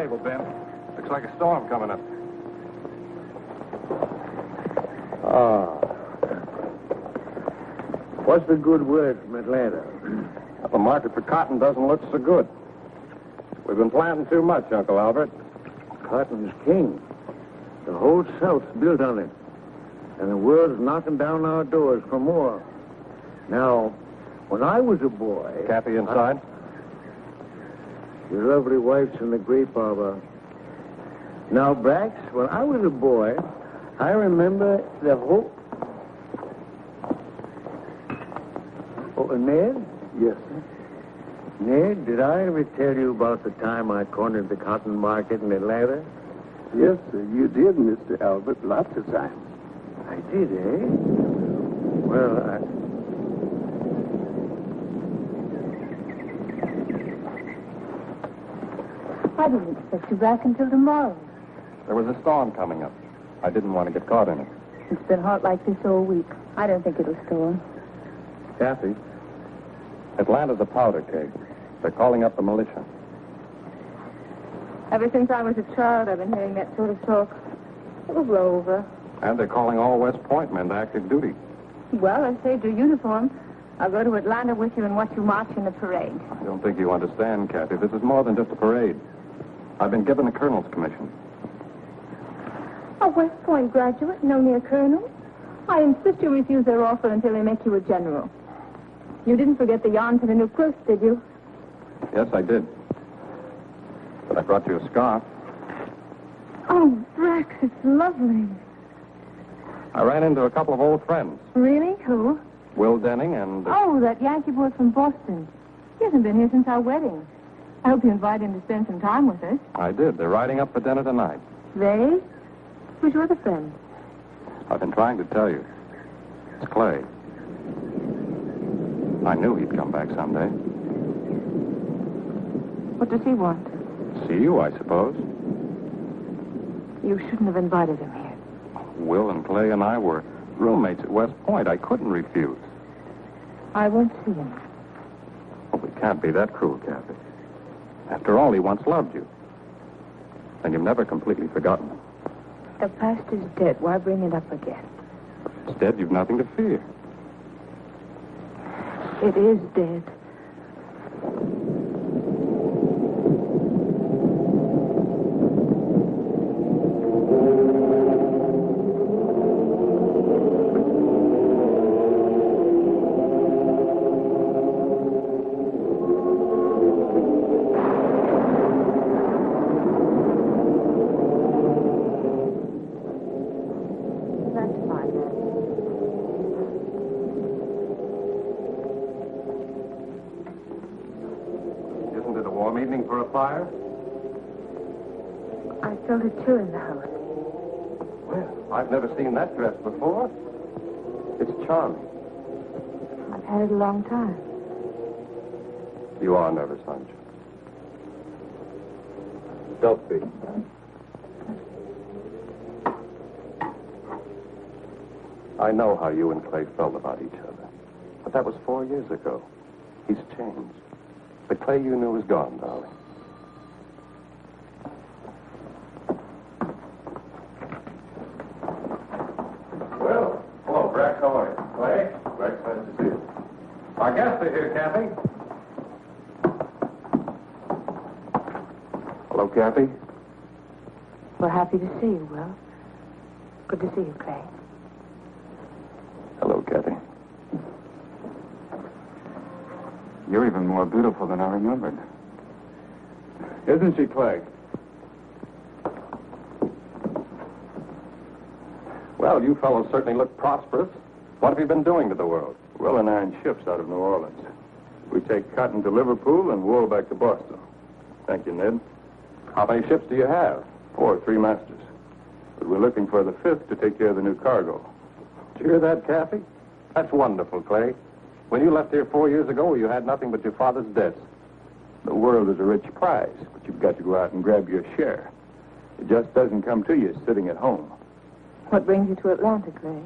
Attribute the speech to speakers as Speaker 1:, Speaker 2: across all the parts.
Speaker 1: table, Ben. Looks like a storm coming up.
Speaker 2: What's the good word from Atlanta?
Speaker 1: The market for cotton doesn't look so good. We've been planting too much, Uncle Albert.
Speaker 2: Cotton's king. The whole South's built on it. And the world's knocking down our doors for more. Now, when I was a boy...
Speaker 1: Kathy inside?
Speaker 2: Your lovely wife's in the grape arbor. Now, Brax, when I was a boy, I remember the whole... Oh, Ned?
Speaker 3: Yes, sir.
Speaker 2: Ned, did I ever tell you about the time I cornered the cotton market in Atlanta?
Speaker 3: Yes, sir, you did, Mr. Albert, lots of times.
Speaker 2: I did, eh? Well,
Speaker 4: I didn't expect you back until tomorrow.
Speaker 1: There was a storm coming up. I didn't want to get caught in it.
Speaker 4: It's been hot like this all week. I don't think it'll storm.
Speaker 1: Kathy, Atlanta's a powder keg. They're calling up the militia.
Speaker 4: Ever since I was a child, I've been hearing that sort of talk. It will blow over.
Speaker 1: And they're calling all West Point men to active duty.
Speaker 4: Well, I saved your uniform. I'll go to Atlanta with you and watch you march in the parade.
Speaker 1: I don't think you understand, Kathy. This is more than just a parade. I've been given a colonel's commission.
Speaker 4: A West Point graduate, no near colonel? I insist you refuse their offer until they make you a general. You didn't forget the yarn for the new clothes, did you?
Speaker 1: Yes, I did. But I brought you a scarf.
Speaker 4: Oh, Brax, it's lovely.
Speaker 1: I ran into a couple of old friends.
Speaker 4: Really? Who?
Speaker 1: Will Denning and...
Speaker 4: Oh, that Yankee boy from Boston. He hasn't been here since our wedding. I hope you invite him to spend some time with us.
Speaker 1: I did. They're riding up for dinner tonight.
Speaker 4: They? Who's your other friend?
Speaker 1: I've been trying to tell you. It's Clay. I knew he'd come back someday.
Speaker 4: What does he want?
Speaker 1: See you, I suppose.
Speaker 4: You shouldn't have invited him here.
Speaker 1: Will and Clay and I were roommates at West Point. I couldn't refuse.
Speaker 4: I won't see him.
Speaker 1: Oh, we can't be that cruel, Kathy. After all, he once loved you. And you've never completely forgotten him.
Speaker 4: The past is dead. Why bring it up again?
Speaker 1: Instead, you've nothing to fear.
Speaker 4: It is dead.
Speaker 1: Fire?
Speaker 4: I felt a chill in the house.
Speaker 1: Well, I've never seen that dress before. It's charming.
Speaker 4: I've had it a long time.
Speaker 1: You are nervous, aren't you? Don't be. I know how you and Clay felt about each other. But that was 4 years ago. He's changed. The Clay you knew is gone, darling. Well, hello, Brax. How are you? Clay? Brax, nice to see you. Our guests are here, Kathy. Hello, Kathy.
Speaker 4: We're happy to see you, Will. Good to see you, Clay.
Speaker 1: Hello, Kathy. You're even more beautiful than I remembered. Isn't she, Clay? Well, you fellows certainly look prosperous. What have you been doing to the world?
Speaker 3: Well, in iron ships out of New Orleans. We take cotton to Liverpool and wool back to Boston. Thank you, Ned.
Speaker 1: How many ships do you have?
Speaker 3: 4, 3 masters. But we're looking for the 5th to take care of the new cargo.
Speaker 1: Did you hear that, Kathy? That's wonderful, Clay. When you left here 4 years ago, you had nothing but your father's debts.
Speaker 3: The world is a rich prize, but you've got to go out and grab your share. It just doesn't come to you sitting at home.
Speaker 4: What brings you to Atlanta, Clay?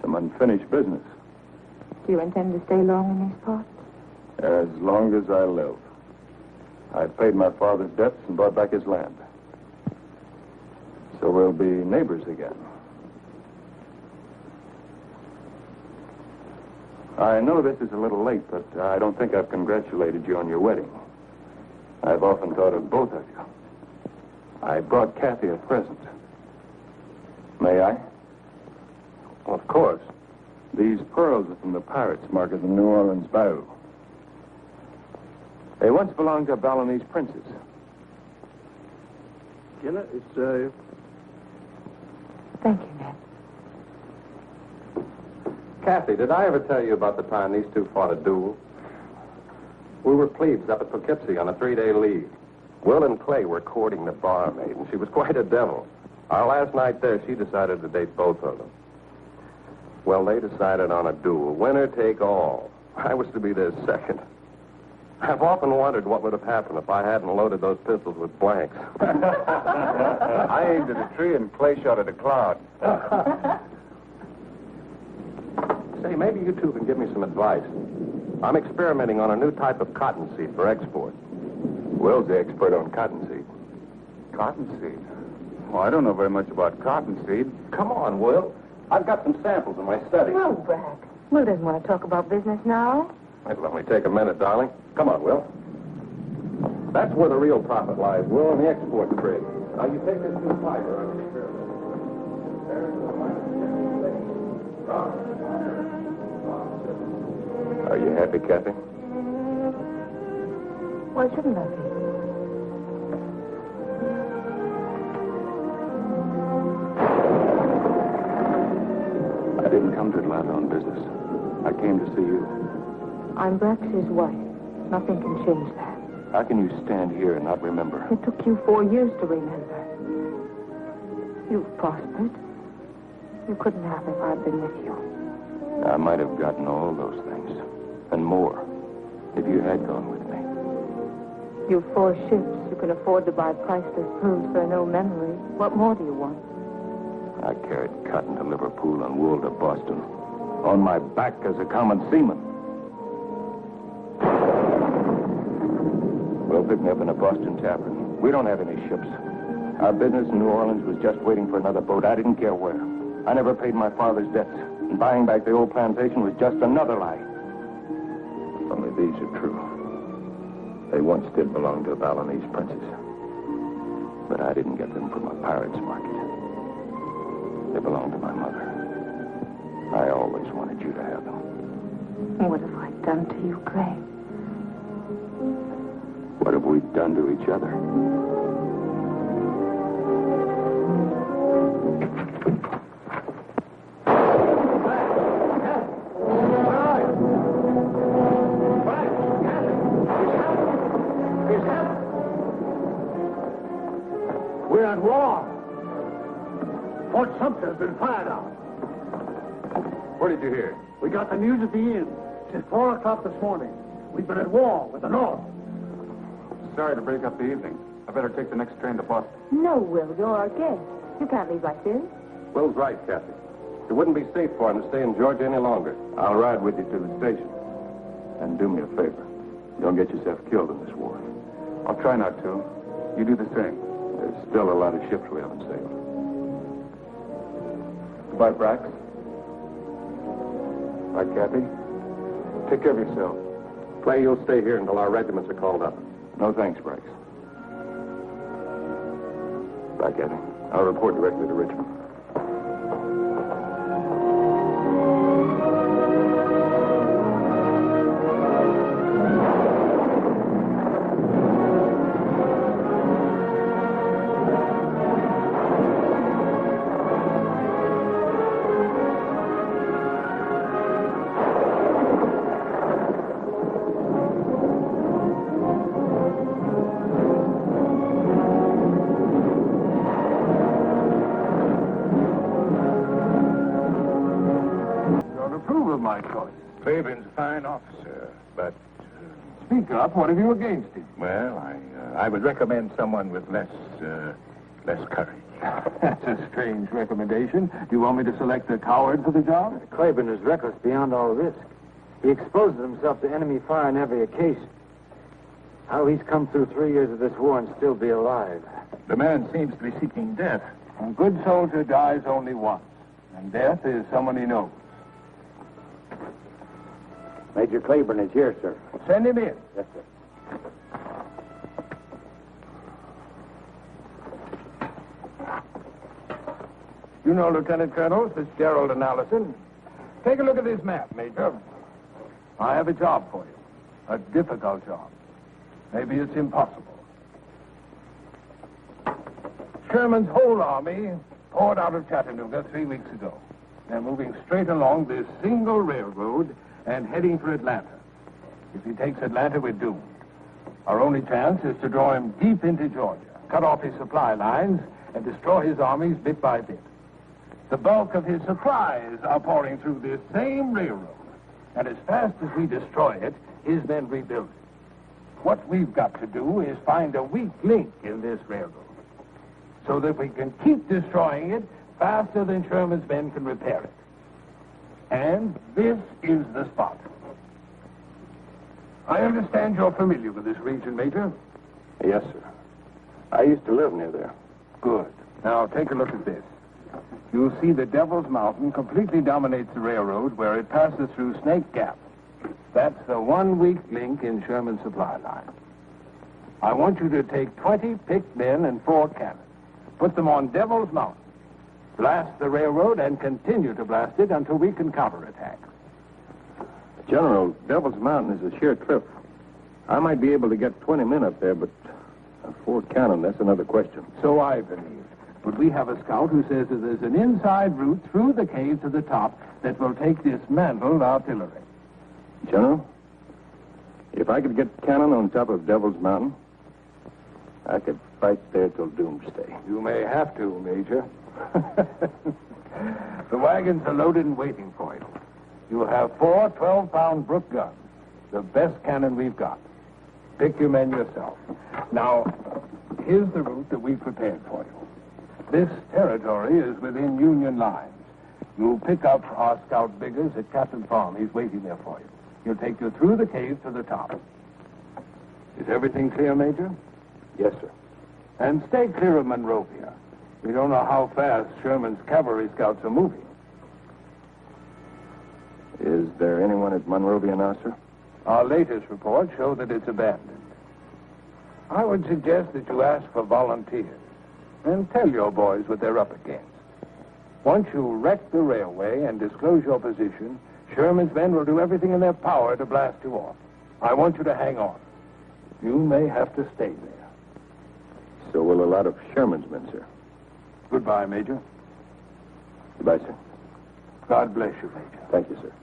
Speaker 3: Some unfinished business.
Speaker 4: Do you intend to stay long in these parts?
Speaker 3: As long as I live. I paid my father's debts and bought back his land. So we'll be neighbors again. I know this is a little late, but I don't think I've congratulated you on your wedding. I've often thought of both of you. I brought Kathy a present. May I?
Speaker 1: Of course.
Speaker 3: These pearls are from the pirates marked in the New Orleans bayou. They once belonged to a Balinese princess.
Speaker 2: It's,
Speaker 4: Thank you, Ned.
Speaker 1: Kathy, did I ever tell you about the time these two fought a duel? We were plebes up at Poughkeepsie on a 3-day leave. Will and Clay were courting the barmaid, and she was quite a devil. Our last night there, she decided to date both of them. Well, they decided on a duel, winner take all. I was to be their second. I've often wondered what would have happened if I hadn't loaded those pistols with blanks.
Speaker 3: I aimed at a tree and Clay shot at a cloud.
Speaker 1: Say, maybe you two can give me some advice. I'm experimenting on a new type of cottonseed for export.
Speaker 3: Will's the expert on cottonseed. Cottonseed? Well, I don't know very much about cottonseed.
Speaker 1: Come on, Will. I've got some samples in my study.
Speaker 4: No, Brack. Will doesn't want to talk about business now.
Speaker 1: It'll only take a minute, darling. Come on, Will. That's where the real profit lies, Will, in the export trade. Now, you take this new fiber on your
Speaker 3: Are you happy, Kathy?
Speaker 4: Why shouldn't I be?
Speaker 3: I didn't come to Atlanta on business. I came to see you.
Speaker 4: I'm Brax's wife. Nothing can change that.
Speaker 3: How can you stand here and not remember?
Speaker 4: It took you 4 years to remember. You've prospered. You couldn't have if I'd been with you.
Speaker 3: I might have gotten all those things. And more. If you had gone with me.
Speaker 4: You've 4 ships. You can afford to buy priceless pearls for no memory. What more do you want?
Speaker 3: I carried cotton to Liverpool and wool to Boston. On my back as a common seaman. Well, pick me up in a Boston tavern. We don't have any ships. Our business in New Orleans was just waiting for another boat. I didn't care where. I never paid my father's debts. And buying back the old plantation was just another lie. Only these are true. They once did belong to a Balinese princess. But I didn't get them from a pirate's market. They belonged to my mother. I always wanted you to have them.
Speaker 4: What have I done to you, Clay?
Speaker 3: What have we done to each other?
Speaker 2: We're at war. Fort Sumter's been fired on.
Speaker 3: What did you hear?
Speaker 2: We got the news at the inn. Since 4 o'clock this morning. We've been at war with the North.
Speaker 3: Sorry to break up the evening. I better take the next train to Boston.
Speaker 4: No, Will. You're our guest. You can't leave like this.
Speaker 1: Will's right, Kathy. It wouldn't be safe for him to stay in Georgia any longer.
Speaker 3: I'll ride with you to the station. And do me a favor. Don't get yourself killed in this war. I'll try not to. You do the same. There's still a lot of ships we haven't sailed. Goodbye, Brax. Bye, Kathy. Take care of yourself.
Speaker 1: Clay, you'll stay here until our regiments are called up.
Speaker 3: No thanks, Brax. Bye, Kathy. I'll report directly to Richmond.
Speaker 5: Payton's a fine officer, but... Speak up. What have you against him? Well, I would recommend someone with less courage. That's a strange recommendation. Do you want me to select a coward for the job?
Speaker 2: Clayburn is reckless beyond all risk. He exposes himself to enemy fire on every occasion. How he's come through 3 years of this war and still be alive.
Speaker 5: The man seems to be seeking death. A good soldier dies only once, and death is someone he knows.
Speaker 2: Major Clayburn is here, sir.
Speaker 5: Send him in.
Speaker 2: Yes, sir.
Speaker 5: You know Lieutenant Colonel Fitzgerald and Allison. Take a look at this map, Major. I have a job for you. A difficult job. Maybe it's impossible. Sherman's whole army poured out of Chattanooga 3 weeks ago. They're moving straight along this single railroad and heading for Atlanta. If he takes Atlanta, we're doomed. Our only chance is to draw him deep into Georgia, cut off his supply lines, and destroy his armies bit by bit. The bulk of his supplies are pouring through this same railroad. And as fast as we destroy it, his men rebuild it. What we've got to do is find a weak link in this railroad so that we can keep destroying it faster than Sherman's men can repair it. And this is the spot. I understand you're familiar with this region, Major.
Speaker 3: Yes, sir. I used to live near there.
Speaker 5: Good. Now, take a look at this. You'll see the Devil's Mountain completely dominates the railroad where it passes through Snake Gap. That's the one weak link in Sherman's supply line. I want you to take 20 picked men and 4 cannons. Put them on Devil's Mountain. Blast the railroad and continue to blast it until we can counterattack.
Speaker 3: General, Devil's Mountain is a sheer cliff. I might be able to get 20 men up there, but 4 cannon, that's another question.
Speaker 5: So I believe. But we have a scout who says that there's an inside route through the cave to the top that will take dismantled artillery.
Speaker 3: General, if I could get cannon on top of Devil's Mountain, I could fight there till doomsday.
Speaker 5: You may have to, Major. The wagons are loaded and waiting for you. You'll have 4 12-pound Brook guns, the best cannon we've got. Pick your men yourself. Now, here's the route that we've prepared for you. This territory is within Union lines. You'll pick up our scout Biggers at Captain Farm. He's waiting there for you. He'll take you through the cave to the top. Is everything clear, Major?
Speaker 3: Yes, sir.
Speaker 5: And stay clear of Monrovia. We don't know how fast Sherman's cavalry scouts are moving.
Speaker 3: Is there anyone at Monrovia now, sir?
Speaker 5: Our latest reports show that it's abandoned. I would suggest that you ask for volunteers and tell your boys what they're up against. Once you wreck the railway and disclose your position, Sherman's men will do everything in their power to blast you off. I want you to hang on. You may have to stay there.
Speaker 3: So will a lot of Sherman's men, sir.
Speaker 5: Goodbye, Major.
Speaker 3: Goodbye, sir.
Speaker 5: God bless you, Major.
Speaker 3: Thank you, sir.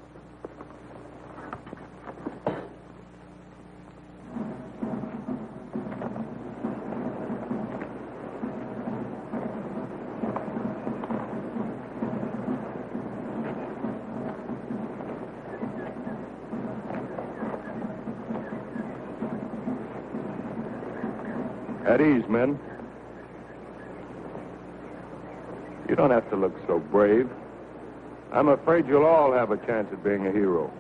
Speaker 1: At ease, men. You don't have to look so brave. I'm afraid you'll all have a chance at being a hero.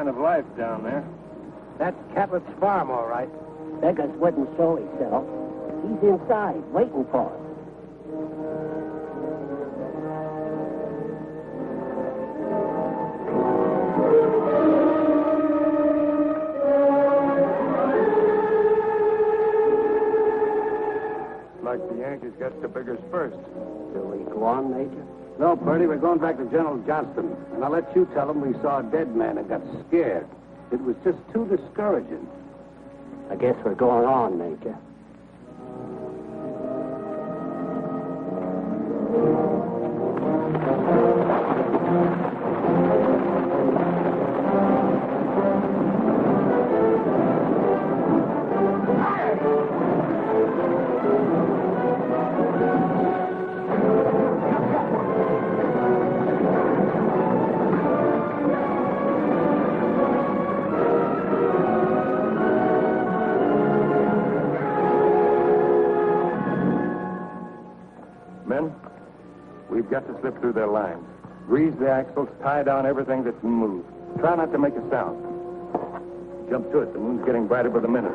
Speaker 5: sign of life down there.
Speaker 2: That's Cabot's farm, all right.
Speaker 6: Beggars wouldn't show himself. He's inside, waiting for us.
Speaker 5: Like the Yankees got the biggers first.
Speaker 6: Do we go on, Major?
Speaker 2: No, Purdy, we're going back to General Johnston. And I'll let you tell him we saw a dead man and got scared. It was just too discouraging.
Speaker 6: I guess we're going on, Major.
Speaker 3: Men, we've got to slip through their lines. Grease the axles, tie down everything that can move. Try not to make a sound. Jump to it. The moon's getting brighter by the minute.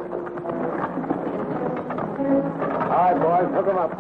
Speaker 2: All right, boys, hook 'em up.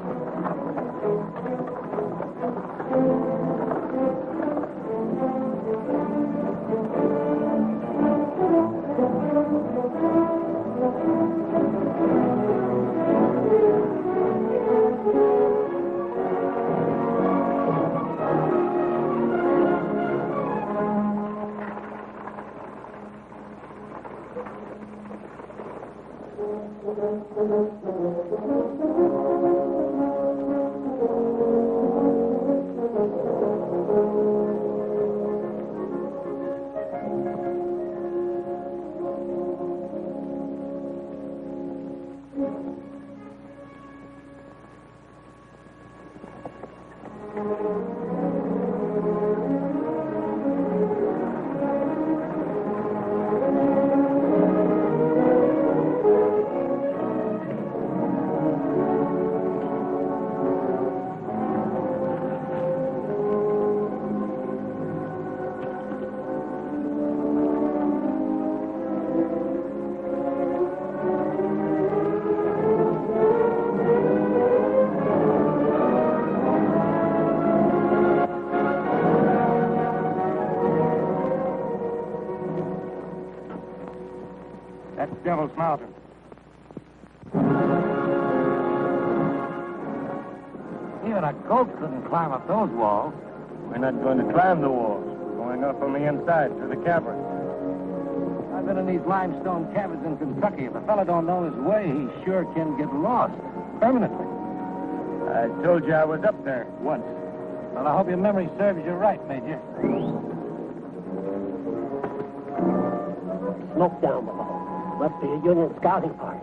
Speaker 5: That's Devil's Mountain.
Speaker 2: Even a goat couldn't climb up those walls.
Speaker 3: We're not going to climb the walls. We're going up on the inside to the cavern.
Speaker 2: I've been in these limestone caverns in Kentucky. If a fella don't know his way, he sure can get lost. Permanently.
Speaker 3: I told you I was up there once.
Speaker 2: Well, I hope your memory serves you right, Major.
Speaker 6: Smoke down below. Must be a Union scouting party.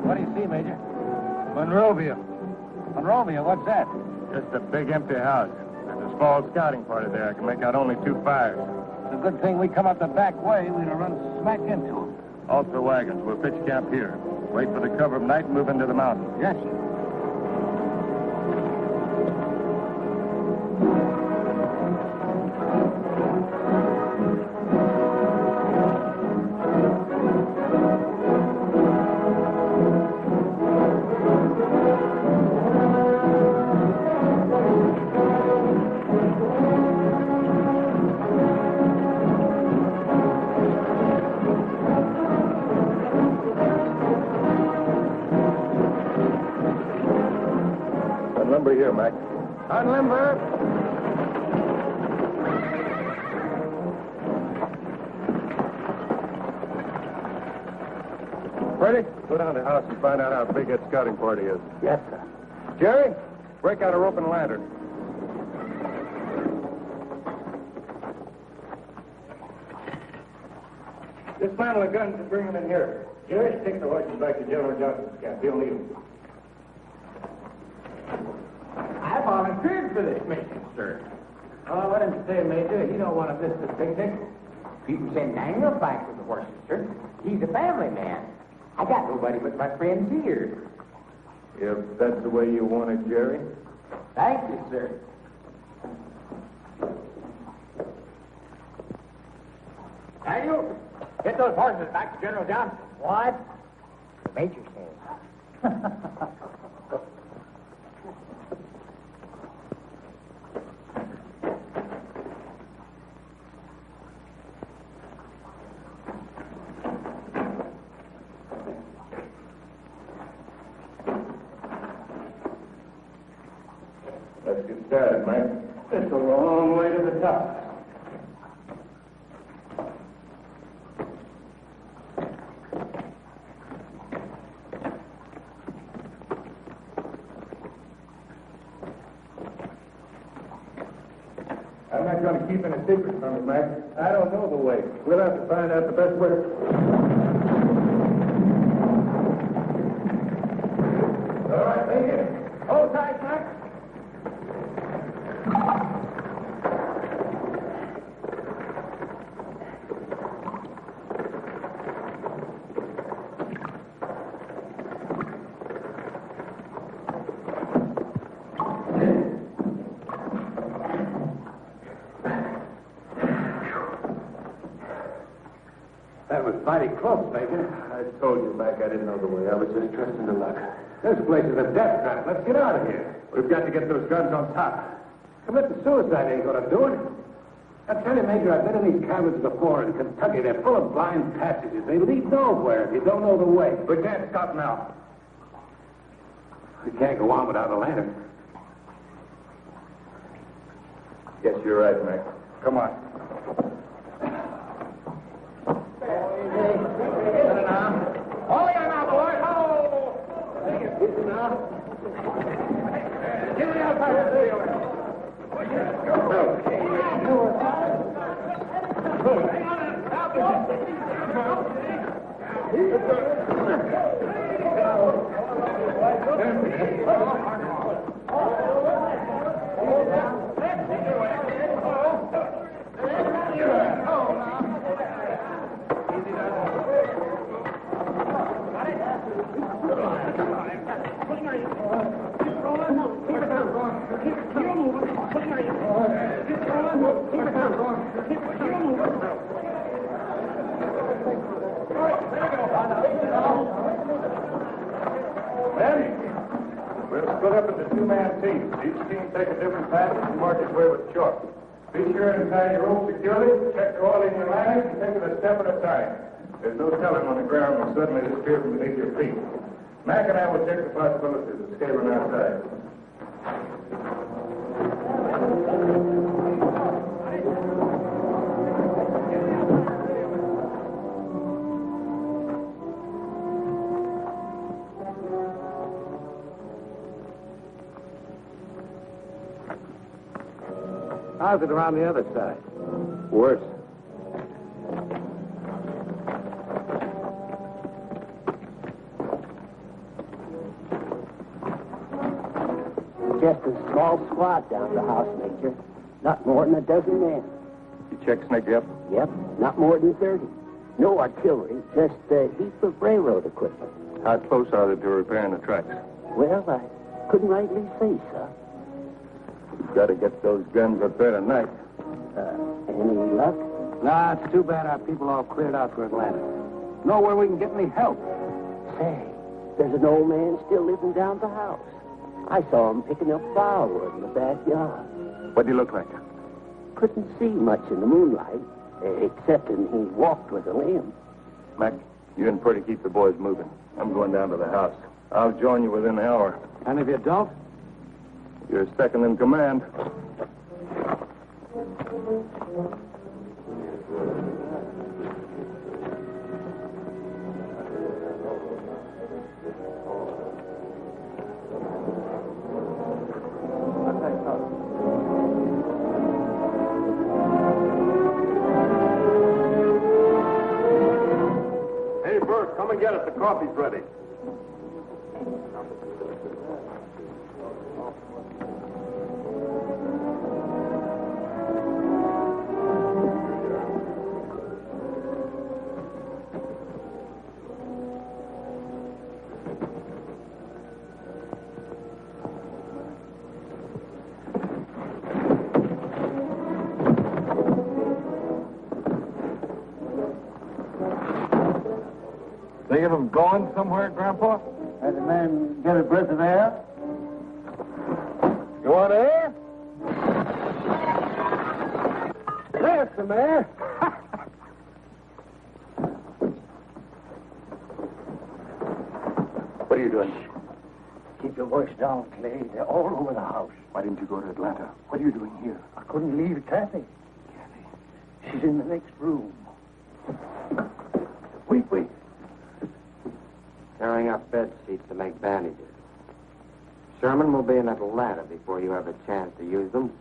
Speaker 2: What do you see, Major? Monrovia. Monrovia, what's that?
Speaker 3: Just a big empty house. There's a small scouting party there. I can make out only 2 fires.
Speaker 2: It's a good thing we come up the back way. We'd have run smack into them.
Speaker 3: Also wagons. We'll pitch camp here. Wait for the cover of night and move into the mountains.
Speaker 2: Yes, sir.
Speaker 3: Unlimber here, Mac.
Speaker 2: Unlimber.
Speaker 3: Ready? Go down to the house and find out how big that scouting party is.
Speaker 6: Yes, sir.
Speaker 3: Jerry, break out a rope and lantern. Dismantle the guns and bring them in here. Jerry, take the horses back to General Johnston's camp. He'll need them.
Speaker 2: I volunteered for this mission, sir. Oh, let him stay, Major. He don't want to miss the picnic.
Speaker 7: People say Daniel fights with the horses, sir. He's a family man. I got nobody but my friends here.
Speaker 5: If that's the way you want it, Jerry.
Speaker 7: Thank you, sir. Daniel, get those horses back to General Johnson. What? The major says.
Speaker 5: Let's get started, Mike. It's a long way to the top. I'm not going to keep any secrets from you, Mike. I don't know the way. We'll have to find out the best way. All right, thank you. Hold tight, Mike. That was mighty close, Major. I told you, Mac, I didn't know the way. I was just trusting to luck. This place is a death trap. Let's get out of here. We've got to get those guns on top. Committing suicide ain't going to do it. I tell you, Major, I've been in these cabins before in Kentucky. They're full of blind passages. They lead nowhere if you don't know the way. We can't stop now. We can't go on without a lantern. Yes, you're right, Mac. Come on. We'll split up into two-man teams. Each team take a different path and mark its way with chalk. Be sure to tie your rope securely, check the oil in your lines, and take it a step at a time. There's no telling when the ground will suddenly disappear from beneath your feet. Mac and I will check the possibilities of scaling outside.
Speaker 2: How's it around the other side?
Speaker 3: Worse.
Speaker 6: Just a small squad down the house, Major. Not more than a dozen men.
Speaker 3: You check Snake up?
Speaker 6: Yep, not more than 30. No artillery, just a heap of railroad equipment.
Speaker 3: How close are they to repairing the tracks?
Speaker 6: Well, I couldn't rightly say, sir.
Speaker 3: We've got to get those guns up there tonight.
Speaker 6: Any luck?
Speaker 2: Nah, it's too bad our people all cleared out for Atlanta. Nowhere we can get any help.
Speaker 6: Say, there's an old man still living down the house. I saw him picking up firewood in the backyard.
Speaker 3: What do you look like?
Speaker 6: Couldn't see much in the moonlight, excepting he walked with a limp.
Speaker 3: Mac, you and Purdy keep the boys moving. I'm going down to the house. I'll join you within an hour.
Speaker 2: And if you don't?
Speaker 3: You're second in command.
Speaker 1: Hey, Bert, come and get us. The coffee's ready.
Speaker 5: Any of them going somewhere, Grandpa?
Speaker 2: Had the man get a breath of air?
Speaker 5: You want air?
Speaker 2: There's some air.
Speaker 3: What are you doing?
Speaker 2: Keep your voice down, Clay. They're all over the house.
Speaker 3: Why didn't you go to Atlanta? What are you doing here?
Speaker 2: I couldn't leave Kathy. She's in the next room. Wait.
Speaker 6: Tearing up bed sheets to make bandages. Sherman will be in Atlanta before you have a chance to use them.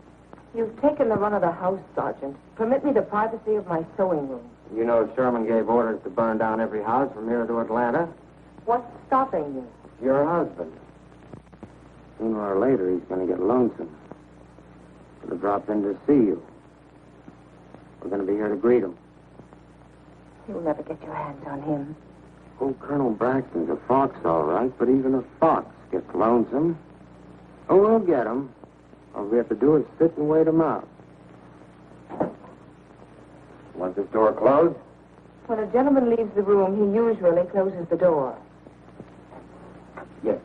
Speaker 8: You've taken the run of the house, Sergeant. Permit me the privacy of my sewing room.
Speaker 6: You know Sherman gave orders to burn down every house from here to Atlanta.
Speaker 8: What's stopping you?
Speaker 6: Your husband. Sooner or later, he's going to get lonesome. He'll drop in to see you. We're going to be here to greet him.
Speaker 8: You'll never get your hands on him.
Speaker 6: Oh, Colonel Braxton's a fox, all right, but even a fox gets lonesome. Oh, we'll get him. All we have to do is sit and wait him out. Want this door closed?
Speaker 8: When a gentleman leaves the room, he usually closes the door.
Speaker 6: Yes.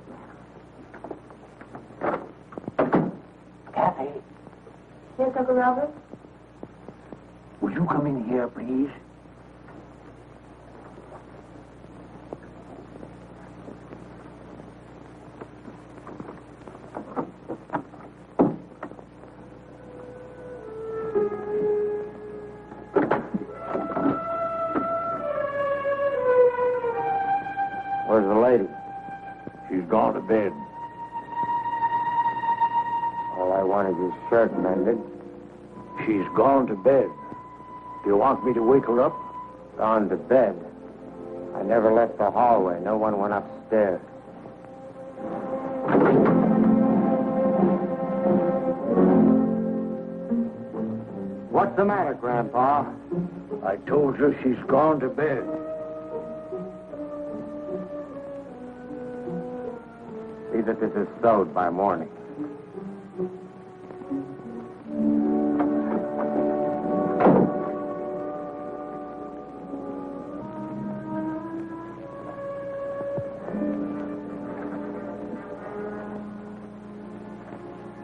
Speaker 2: Kathy,
Speaker 8: Yes, Uncle Robert?
Speaker 2: will you come in here, please?
Speaker 6: Where's the lady?
Speaker 2: She's gone to bed.
Speaker 6: All I want is his shirt mended.
Speaker 2: She's gone to bed. Do you want me to wake her up?
Speaker 6: Gone to bed. I never left the hallway. No one went upstairs. What's the matter, Grandpa?
Speaker 2: I told you she's gone to bed.
Speaker 6: See that this is sewed by morning.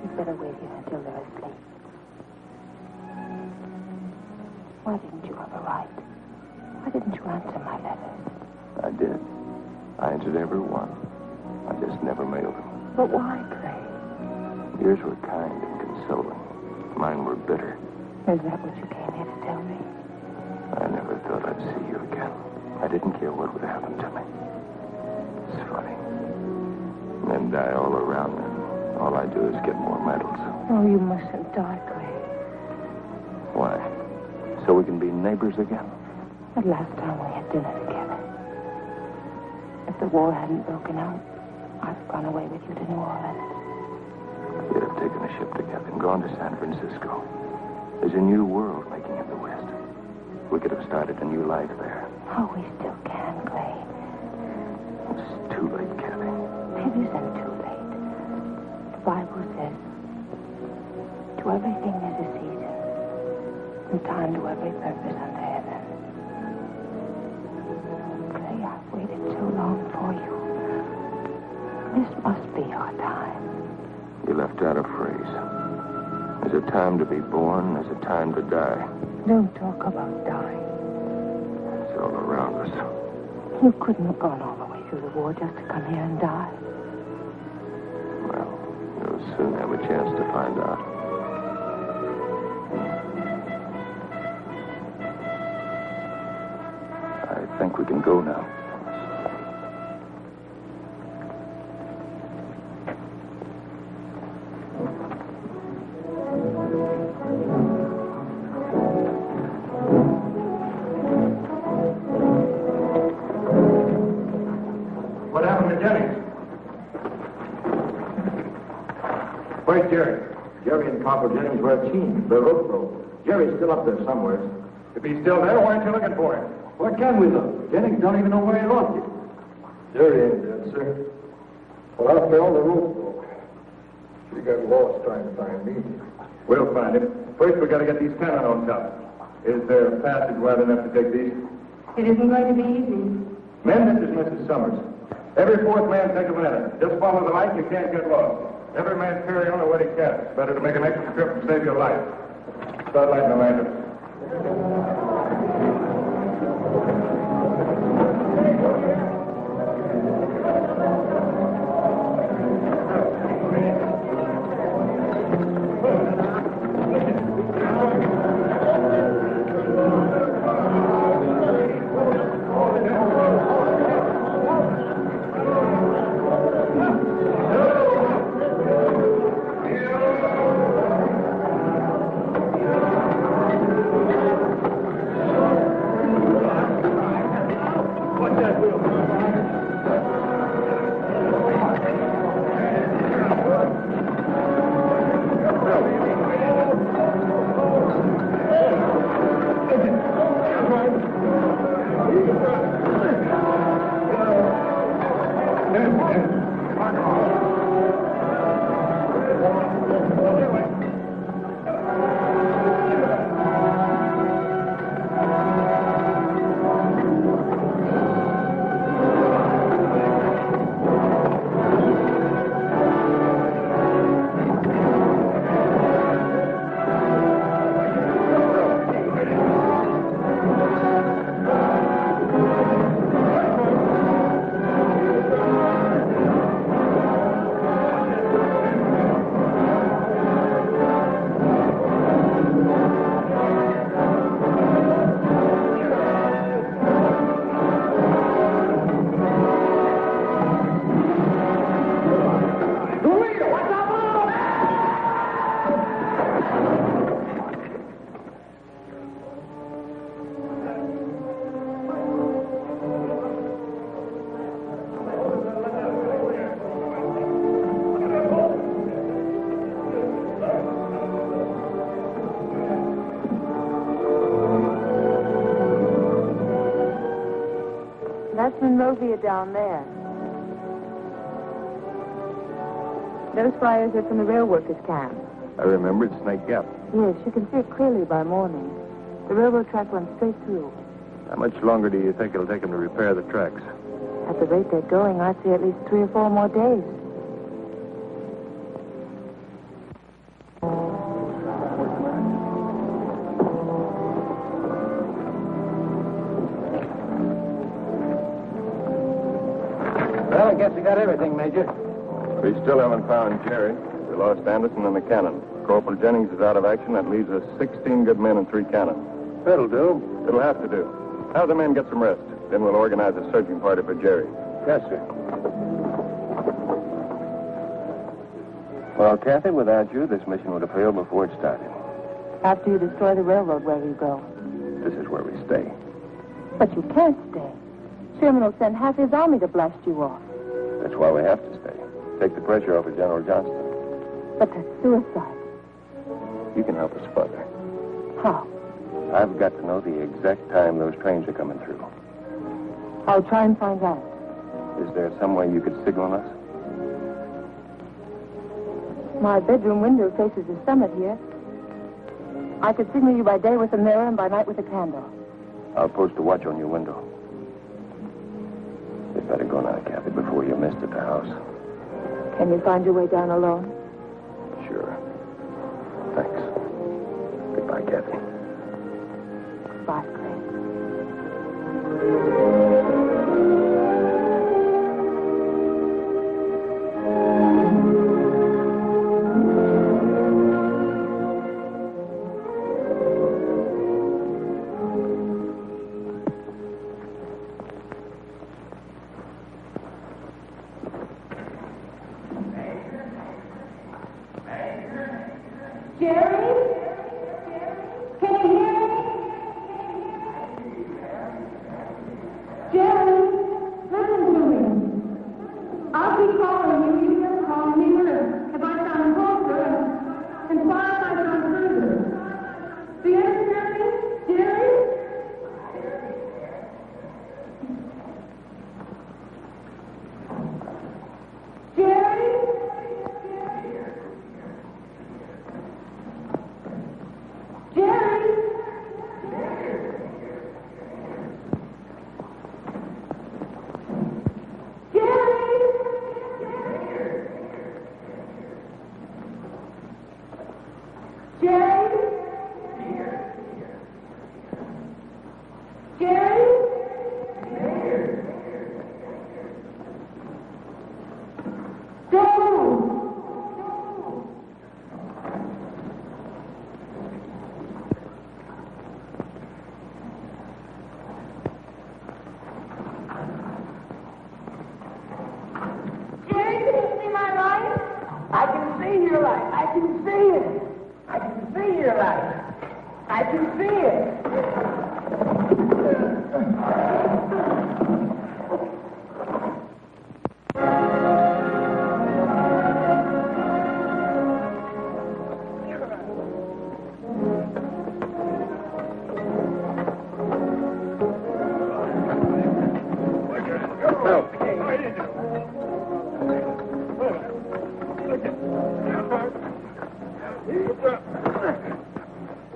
Speaker 8: You'd better wait here until they're asleep. Why didn't you ever write? Why didn't you answer my letters?
Speaker 3: I did. I answered every one. I just never mailed them.
Speaker 8: But why, Clay?
Speaker 3: Yours were kind and consoling. Mine were bitter.
Speaker 8: Is that what you came here to tell me?
Speaker 3: I never thought I'd see you again. I didn't care what would happen to me. It's funny. Men die all around me. All I do is get more medals.
Speaker 8: Oh, you mustn't die, Clay.
Speaker 3: Why? So we can be neighbors again?
Speaker 8: That last time we had dinner together. If the war hadn't broken out, I'd have gone away with you to New Orleans.
Speaker 3: We'd have taken a ship together and gone to San Francisco. There's a new world making in the West. We could have started a new life there.
Speaker 8: Oh, we still can, Clay.
Speaker 3: It's too late, Kathy.
Speaker 8: It isn't too late. The Bible says, to everything there's a season, and time to every purpose under heaven. Clay, I've waited so long for you. This must be our time.
Speaker 3: You left out a phrase. There's a time to be born, there's a time to die.
Speaker 8: Don't talk about dying.
Speaker 3: It's all around us.
Speaker 8: You couldn't have gone all the way through the war just to come here and die.
Speaker 3: Well, you'll soon have a chance to find out. I think we can go now.
Speaker 5: What happened to Jennings? Where's Jerry?
Speaker 3: Jerry and Corporal Jennings were a team. The rope broke. Jerry's still up there somewhere.
Speaker 5: If he's still there, why aren't you looking for him?
Speaker 3: Where can we look? Jennings don't even know where he lost it.
Speaker 5: Jerry ain't dead, sir. Well, I found the rope broke. He got lost trying to find me. We'll find him. First, we got to get these cannon on top. Is there a passage wide enough to take these?
Speaker 4: It isn't going to be easy.
Speaker 3: Men, this is Mrs. Summers. Every fourth man take a minute. Just follow the light, you can't get lost. Every man carry on a what he can. Better to make an extra trip and save your life. Start lighting the lantern.
Speaker 8: Monrovia down there. Those flyers are from the rail workers' camp.
Speaker 3: I remember it's Snake Gap.
Speaker 8: Yes, you can see it clearly by morning. The railroad track runs straight through.
Speaker 3: How much longer do you think it'll take them to repair the tracks?
Speaker 8: At the rate they're going, I'd say at least 3 or 4 more days.
Speaker 2: Well, I guess we got everything, Major.
Speaker 3: We still haven't found Jerry. We lost Anderson and the cannon. Corporal Jennings is out of action. That leaves us 16 good men and 3 cannon.
Speaker 2: That'll do.
Speaker 3: It'll have to do. Have the men get some rest. Then we'll organize a searching party for Jerry.
Speaker 2: Yes, sir.
Speaker 1: Well, Kathy, without you, this mission would have failed before it started.
Speaker 8: After you destroy the railroad, where do you go?
Speaker 1: This is where we stay.
Speaker 8: But you can't stay. Sherman will send half his army to blast you off.
Speaker 1: That's why we have to stay. Take the pressure off of General Johnston.
Speaker 8: But that's suicide.
Speaker 1: You can help us further.
Speaker 8: How?
Speaker 1: I've got to know the exact time those trains are coming through.
Speaker 8: I'll try and find out.
Speaker 1: Is there some way you could signal us?
Speaker 8: My bedroom window faces the summit here. I could signal you by day with a mirror and by night with a candle.
Speaker 1: I'll post a watch on your window. You'd better go now, Kathy, before you're missed at the house.
Speaker 8: Can you find your way down alone?
Speaker 1: Sure. Thanks. Goodbye, Kathy.
Speaker 8: Bye, Clay.
Speaker 7: it. I can see your light. I can see it.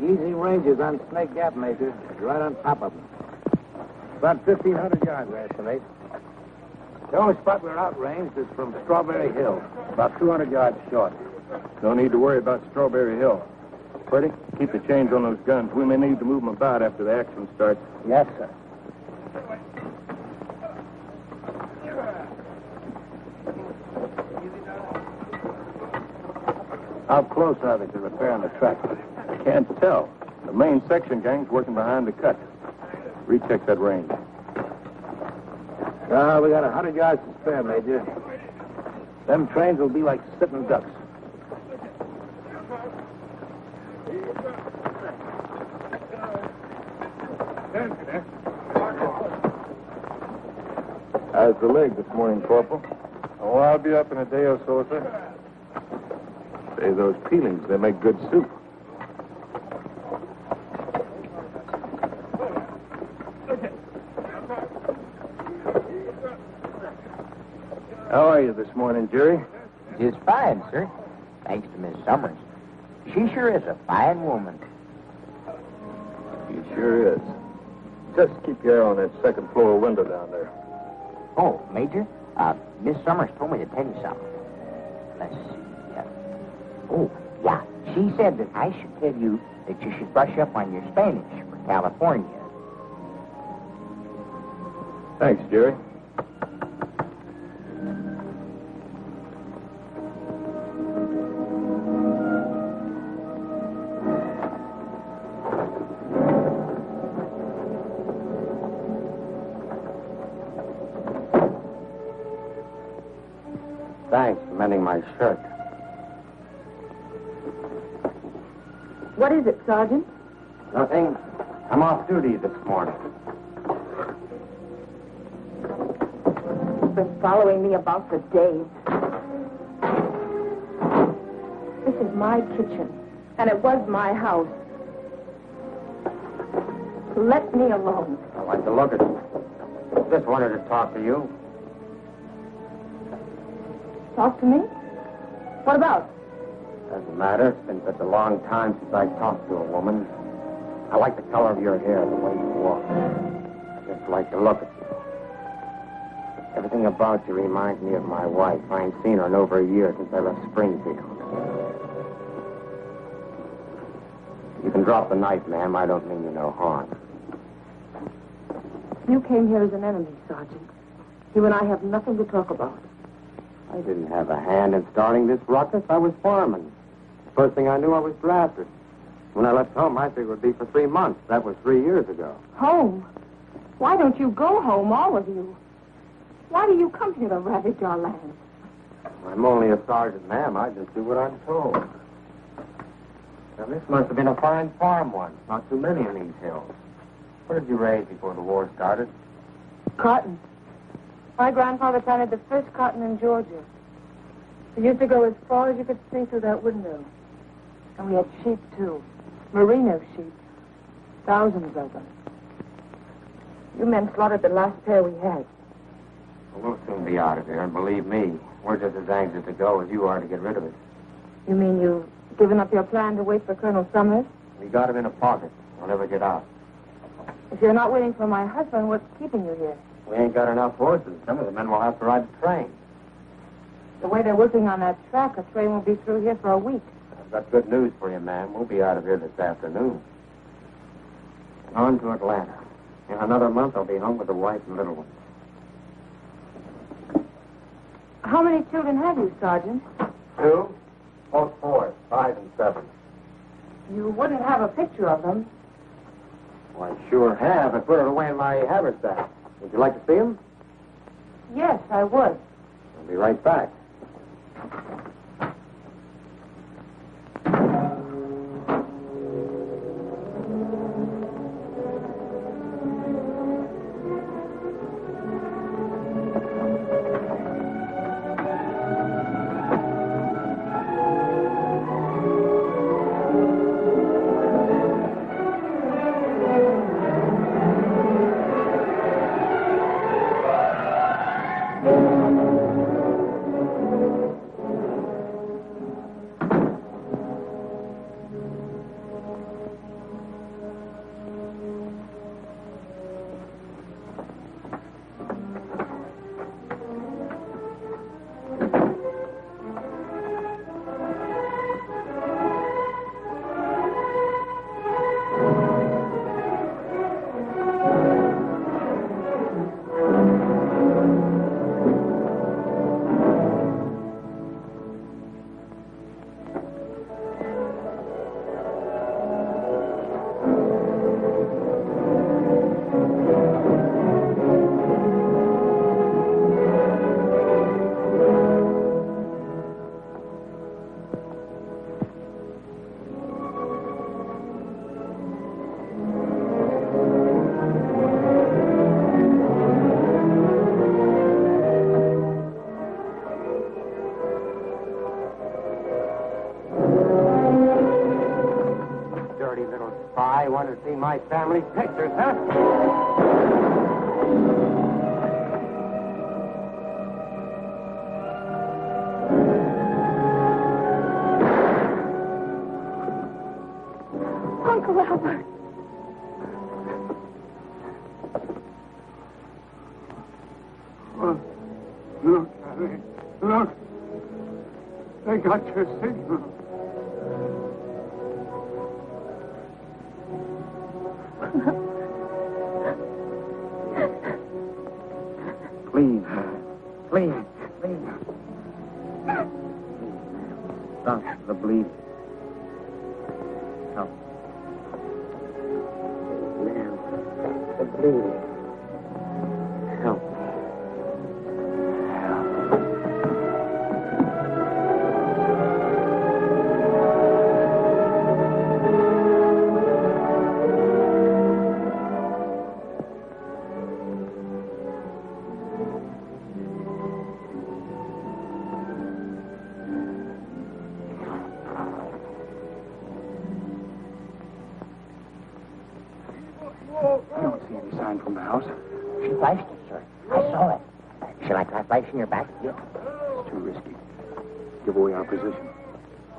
Speaker 2: Easy ranges on Snake Gap, Major. Right on top of them. About 1,500 yards, I estimate. The only spot we're outranged is from Strawberry Hill, about 200 yards short.
Speaker 3: No need to worry about Strawberry Hill. Freddie, keep the chains on those guns. We may need to move them about after the action starts.
Speaker 2: Yes, sir. How close are they to repairing the track?
Speaker 3: Can't tell. The main section gang's working behind the cut. Recheck that range.
Speaker 2: We got 100 yards to spare, Major. Them trains will be like sitting ducks.
Speaker 3: How's the leg this morning, Corporal?
Speaker 5: Oh, I'll be up in a day or so, sir.
Speaker 3: Say, those peelings, they make good soup. How are you this morning, Jerry?
Speaker 7: Just fine, sir. Thanks to Miss Summers. She sure is a fine woman.
Speaker 3: She sure is. Just keep your eye on that second floor window down there.
Speaker 7: Oh, Major, Miss Summers told me to tell you something. Let's see. Oh, yeah. She said that I should tell you that you should brush up on your Spanish for California.
Speaker 3: Thanks, Jerry.
Speaker 6: Thanks for mending my shirt.
Speaker 4: What is it, Sergeant?
Speaker 6: Nothing. I'm off duty this morning.
Speaker 4: You've been following me about for days. This is my kitchen, and it was my house. Let me alone.
Speaker 6: I like to look at you. Just wanted to talk to you.
Speaker 4: Talk to me? What about?
Speaker 6: Doesn't matter. It's been such a long time since I talked to a woman. I like the color of your hair, the way you walk. I just like to look at you. Everything about you reminds me of my wife. I ain't seen her in over a year since I left Springfield. You can drop the knife, ma'am. I don't mean you no harm.
Speaker 4: You came here as an enemy, Sergeant. You and I have nothing to talk about.
Speaker 6: I didn't have a hand in starting this ruckus. I was foreman. First thing I knew, I was drafted. When I left home, I figured it would be for 3 months. That was 3 years ago.
Speaker 4: Home? Why don't you go home, all of you? Why do you come here to ravage our land?
Speaker 6: I'm only a sergeant, ma'am. I just do what I'm told. Now, this must have been a fine farm once. Not too many in these hills. What did you raise before the war started?
Speaker 4: Cotton. My grandfather planted the first cotton in Georgia. We used to go as far as you could see through that window. And we had sheep, too. Merino sheep. Thousands of them. You men slaughtered the last pair we had.
Speaker 6: Well, we'll soon be out of here, and believe me, we're just as anxious to go as you are to get rid of it.
Speaker 4: You mean you've given up your plan to wait for Colonel Summers?
Speaker 6: We got him in a pocket. We'll never get out.
Speaker 4: If you're not waiting for my husband, what's keeping you here?
Speaker 6: We ain't got enough horses. Some of the men will have to ride the train.
Speaker 4: The way they're working on that track, a train won't be through here for a week.
Speaker 6: I've got good news for you, ma'am. We'll be out of here this afternoon. And on to Atlanta. In another month, I'll be home with the wife and little ones.
Speaker 4: How many children have you, Sergeant?
Speaker 6: 2, both boys, 5 and 7.
Speaker 4: You wouldn't have a picture of them.
Speaker 6: Well, I sure have. I put it away in my haversack. Would you like to see them?
Speaker 4: Yes, I would.
Speaker 6: I'll be right back. want to see my family pictures, huh?
Speaker 8: Uncle Albert.
Speaker 5: Look, Harry. Look. They got your signal.
Speaker 6: Please, man. Please. Stop the bleeding. Help. Now, the bleeding. Help.
Speaker 5: I don't see any sign from the house.
Speaker 7: She flashed it, sir. I saw it. Shall I try flashing your back? Yeah.
Speaker 5: It's too risky. Give away our position.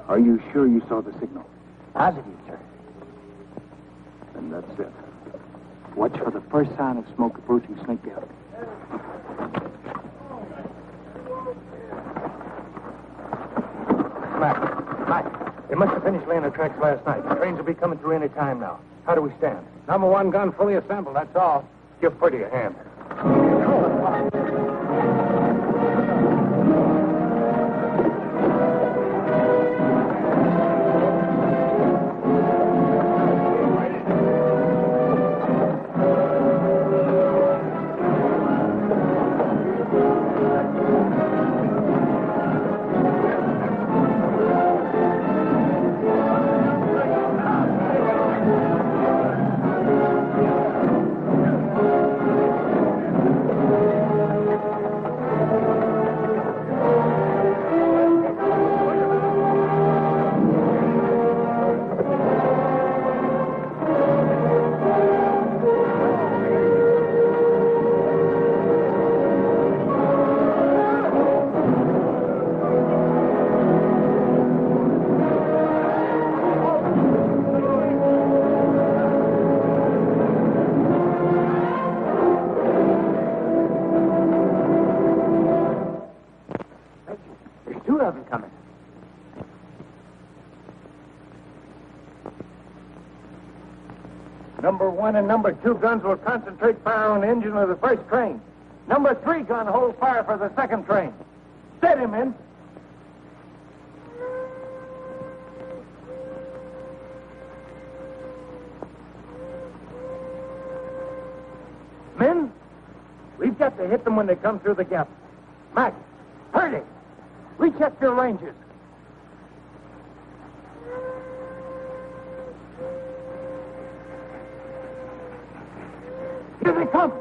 Speaker 5: Are you sure you saw the signal?
Speaker 7: Positive, sir.
Speaker 5: Then that's it. Watch for the first sign of smoke approaching Snake Gap.
Speaker 2: Mac, they must have finished laying the tracks last night. The trains will be coming through any time now. How do we stand?
Speaker 9: Number one gun fully assembled, that's all.
Speaker 2: Give Purdy a hand. Number one and number two guns will concentrate fire on the engine of the first train. Number three gun hold fire for the second train. Steady, men. Men, we've got to hit them when they come through the gap. Mac, Purdy, recheck your ranges. Here they come.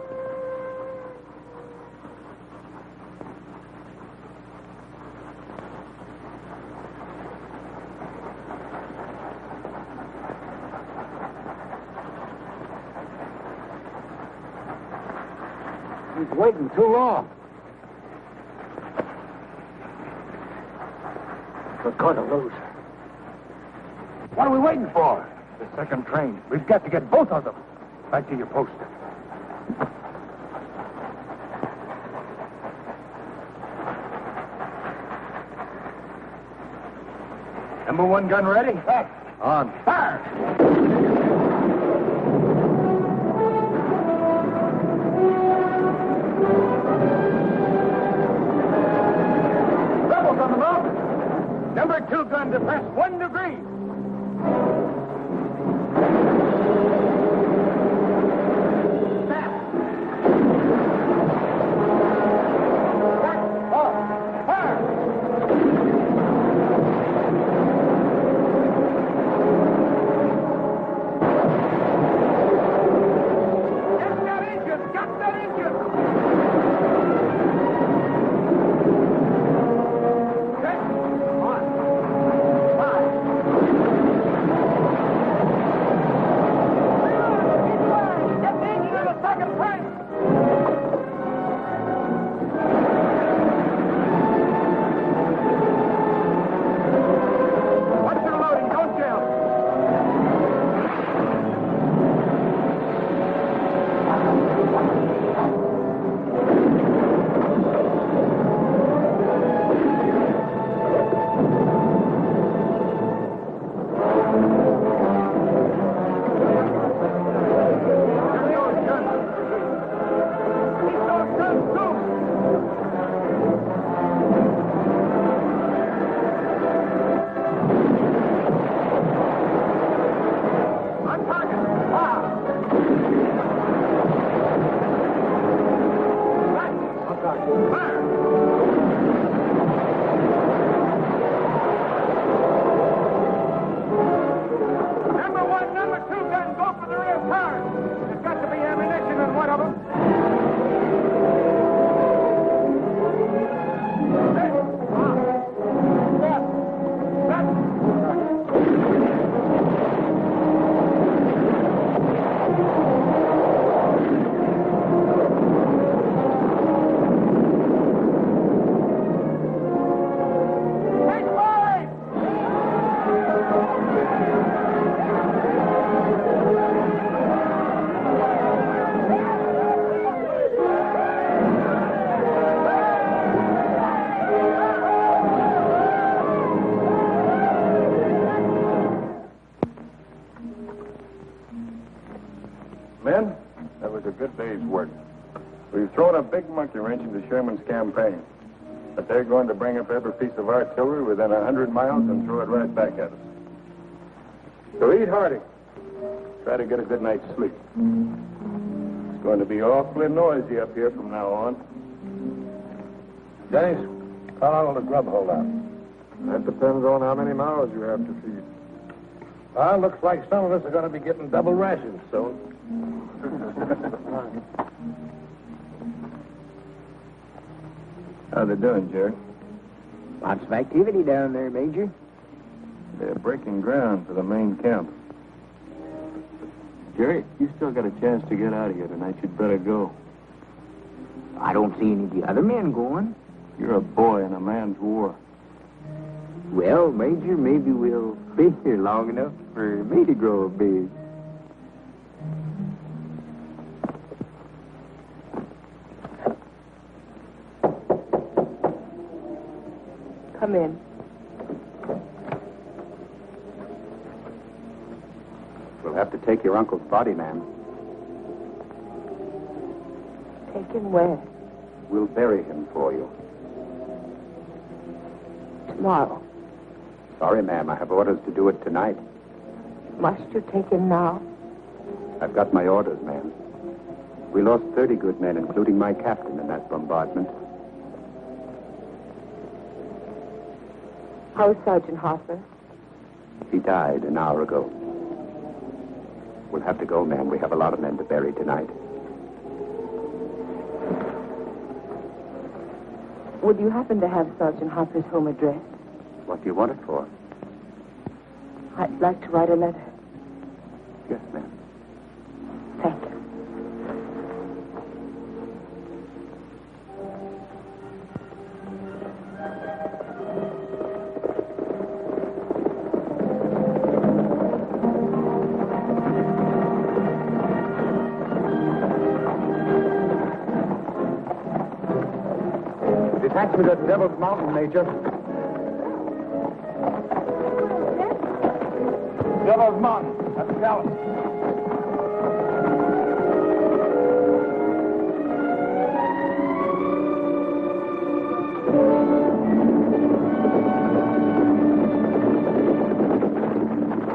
Speaker 9: He's waiting too long.
Speaker 2: We're going to lose. What are we waiting for? The second train. We've got to get both of them. Back to your post. Number one gun ready? Back. On. Fire! Rebels on the move. Number two gun to press 1 degree.
Speaker 5: good day's work. We've thrown a big monkey wrench into Sherman's campaign. But they're going to bring up every piece of artillery within 100 miles and throw it right back at us. So eat hearty. Try to get a good night's sleep. It's going to be awfully noisy up here from now on.
Speaker 2: Dennis, how long will the grub hold out?
Speaker 5: That depends on how many mouths you have to feed.
Speaker 2: Well, looks like some of us are going to be getting double rations soon.
Speaker 5: How they doing, Jerry?
Speaker 7: Lots of activity down there, Major.
Speaker 5: They're breaking ground for the main camp. Jerry, you still got a chance to get out of here tonight. You'd better go.
Speaker 7: I don't see any of the other men going.
Speaker 5: You're a boy in a man's war.
Speaker 7: Well, Major, maybe we'll be here long enough for me to grow a beard.
Speaker 4: Come in.
Speaker 1: We'll have to take your uncle's body, ma'am.
Speaker 4: Take him where?
Speaker 1: We'll bury him for you.
Speaker 4: Tomorrow.
Speaker 1: Sorry, ma'am. I have orders to do it tonight.
Speaker 4: Must you take him now?
Speaker 1: I've got my orders, ma'am. We lost 30 good men, including my captain, in that bombardment.
Speaker 4: How's Sergeant Harper?
Speaker 1: He died an hour ago. We'll have to go, ma'am. We have a lot of men to bury tonight.
Speaker 4: Would you happen to have Sergeant Harper's home address?
Speaker 1: What do you want it for?
Speaker 4: I'd like to write a letter.
Speaker 1: Yes, ma'am.
Speaker 4: Thank you.
Speaker 1: Detachment at Devil's Mountain, Major.
Speaker 2: Devil's Mountain. That's Dallas.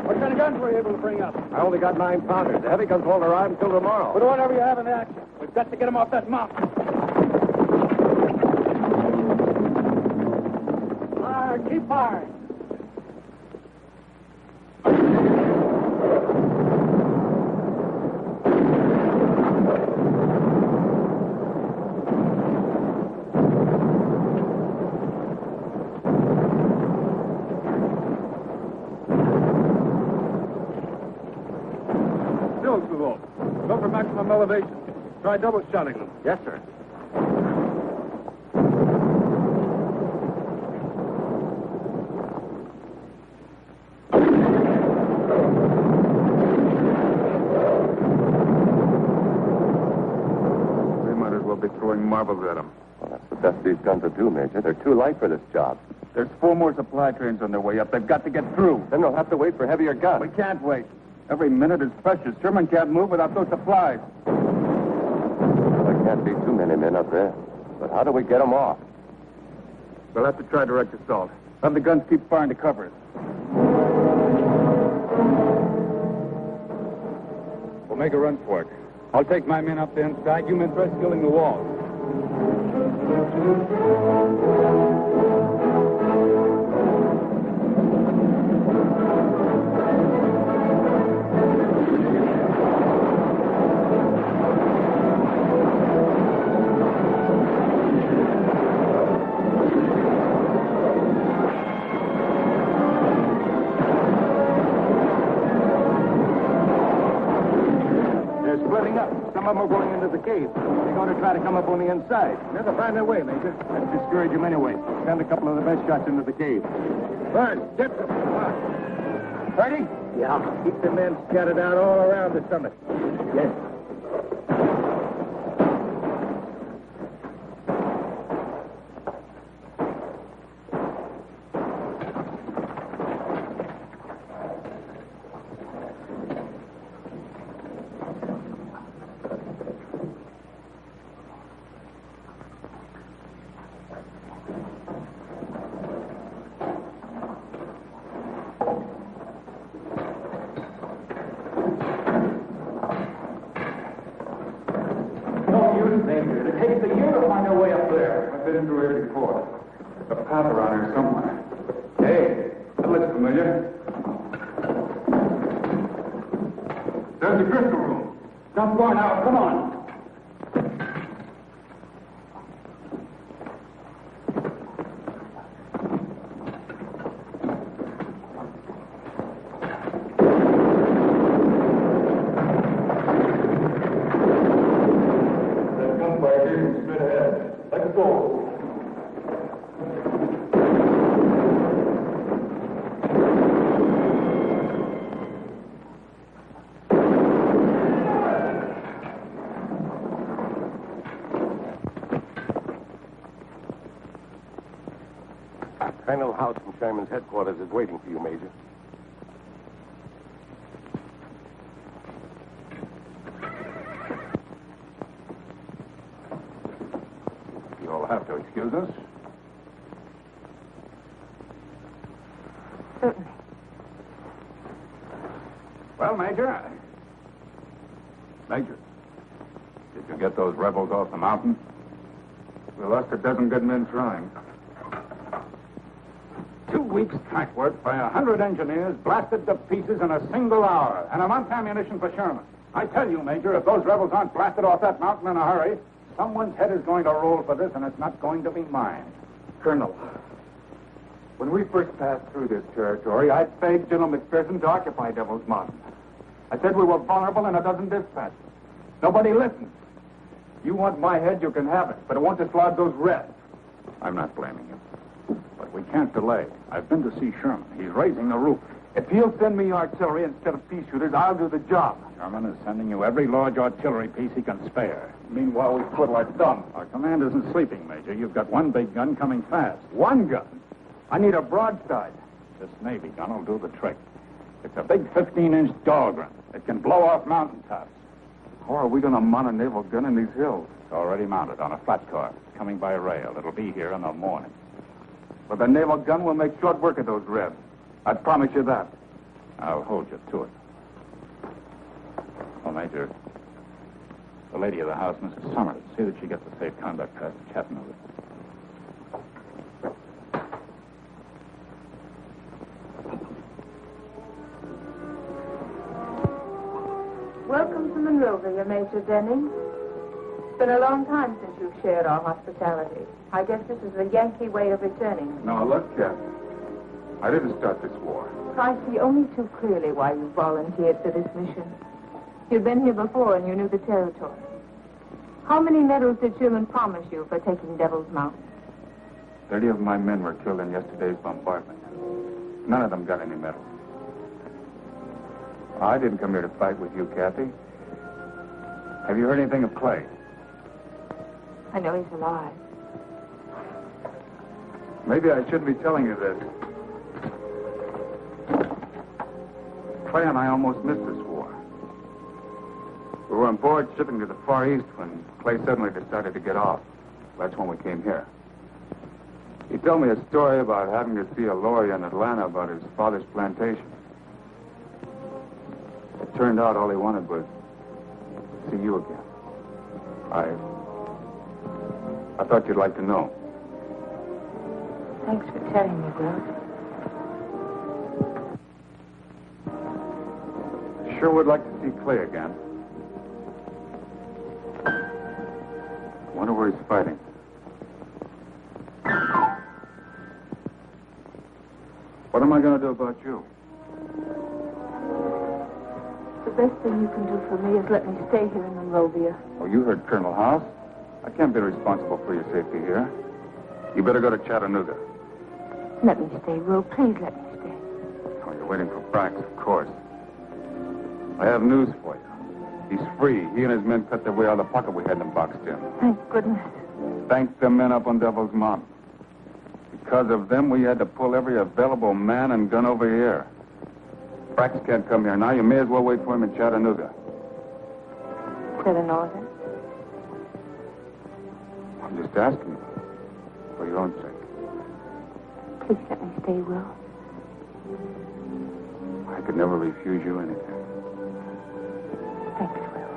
Speaker 2: What kind of guns were you able to bring up?
Speaker 1: I only got 9-pounders. The heavy guns won't arrive until tomorrow.
Speaker 2: Put whatever you have in action. We've got to get them off that mountain. Fire! Keep firing!
Speaker 5: Go for maximum elevation. Try double shotting them.
Speaker 1: Yes, sir.
Speaker 5: They might as well be throwing marbles at them.
Speaker 3: Well, that's the best these guns will do, Major. They're too light for this job.
Speaker 5: There's 4 more supply trains on their way up. They've got to get through.
Speaker 3: Then they'll have to wait for heavier guns.
Speaker 5: We can't wait. Every minute is precious. Sherman can't move without those supplies.
Speaker 3: There can't be too many men up there. But how do we get them off?
Speaker 5: We'll have to try direct assault. Have the guns keep firing to cover us. We'll make a run for it. I'll take my men up the inside. You men try scaling the wall. Some of them are going into the cave. They're going to try to come up on the inside. They'll find their way, Major. Let's discourage them anyway. Send a couple of the best shots into the cave. Burn, get them. Come on. Ready?
Speaker 7: Yeah.
Speaker 2: Keep the men scattered out all around the summit.
Speaker 7: Yes.
Speaker 5: fit into her before. A pad around here somewhere. Hey, that looks familiar. There's the crystal room. Don't go now. Come on.
Speaker 1: Colonel House from Sherman's headquarters is waiting for you, Major.
Speaker 5: You'll have to excuse us.
Speaker 4: Certainly.
Speaker 5: Well, Major. Major, did you get those rebels off the mountain? We lost a dozen good men trying. 2 weeks' track work by 100 engineers blasted to pieces in a single hour, and a month's ammunition for Sherman. I tell you, Major, if those rebels aren't blasted off that mountain in a hurry, someone's head is going to roll for this, and it's not going to be mine.
Speaker 10: Colonel, when we first passed through this territory, I begged General McPherson to occupy Devil's Mountain. I said we were vulnerable in a dozen dispatches. Nobody listened. You want my head, you can have it, but it won't dislodge those Reds.
Speaker 5: I'm not blaming you. But we can't delay. I've been to see Sherman. He's raising the roof.
Speaker 10: If he'll send me artillery instead of pea shooters, I'll do the job.
Speaker 5: Sherman is sending you every large artillery piece he can spare.
Speaker 10: Meanwhile, we twiddle our thumbs.
Speaker 5: Our command isn't sleeping, Major. You've got one big gun coming fast.
Speaker 10: One gun? I need a broadside.
Speaker 5: This Navy gun will do the trick. It's a big 15-inch Dahlgren. It can blow off mountaintops.
Speaker 10: How are we going to mount a naval gun in these hills?
Speaker 5: It's already mounted on a flat car. It's coming by rail. It'll be here in the morning.
Speaker 10: But the naval gun will make short work of those Reds. I promise you that.
Speaker 5: I'll hold you to it. Well, Major, the lady of the house, Mrs. Summers, see that she gets a safe conduct pass to Chattanooga.
Speaker 4: Welcome to Monrovia, Major Denning. It's been a long time since you've shared our hospitality. I guess this is the Yankee way of returning.
Speaker 10: No, look, Captain. I didn't start this war.
Speaker 4: I see only too clearly why you volunteered for this mission. You've been here before and you knew the territory. How many medals did Sherman promise you for taking Devil's Mountain?
Speaker 10: 30 of my men were killed in yesterday's bombardment. None of them got any medals. I didn't come here to fight with you, Kathy. Have you heard anything of Clay?
Speaker 4: I know he's alive.
Speaker 10: Maybe I shouldn't be telling you this. Clay and I almost missed this war. We were on board shipping to the Far East when Clay suddenly decided to get off. That's when we came here. He told me a story about having to see a lawyer in Atlanta about his father's plantation. It turned out all he wanted was to see you again. I thought you'd like to know.
Speaker 4: Thanks for telling me, Will.
Speaker 10: Sure would like to see Clay again. Wonder where he's fighting. What am I going to do about you?
Speaker 4: The best thing you can do for me is let me stay here in Monrovia.
Speaker 10: Oh, you heard Colonel House. I can't be responsible for your safety here. You better go to Chattanooga.
Speaker 4: Let me stay, Will. Please let me stay.
Speaker 10: Oh, you're waiting for Brax, of course. I have news for you. He's free. He and his men cut their way out of the pocket we had them boxed in.
Speaker 4: Thank goodness.
Speaker 10: Thank the men up on Devil's Mountain. Because of them, we had to pull every available man and gun over here. Brax can't come here now. You may as well wait for him in Chattanooga.
Speaker 4: Is that an order?
Speaker 10: I'm just asking you. For your own sake.
Speaker 4: Please let me stay, Will.
Speaker 10: I could never refuse you anything.
Speaker 4: Thanks, Will.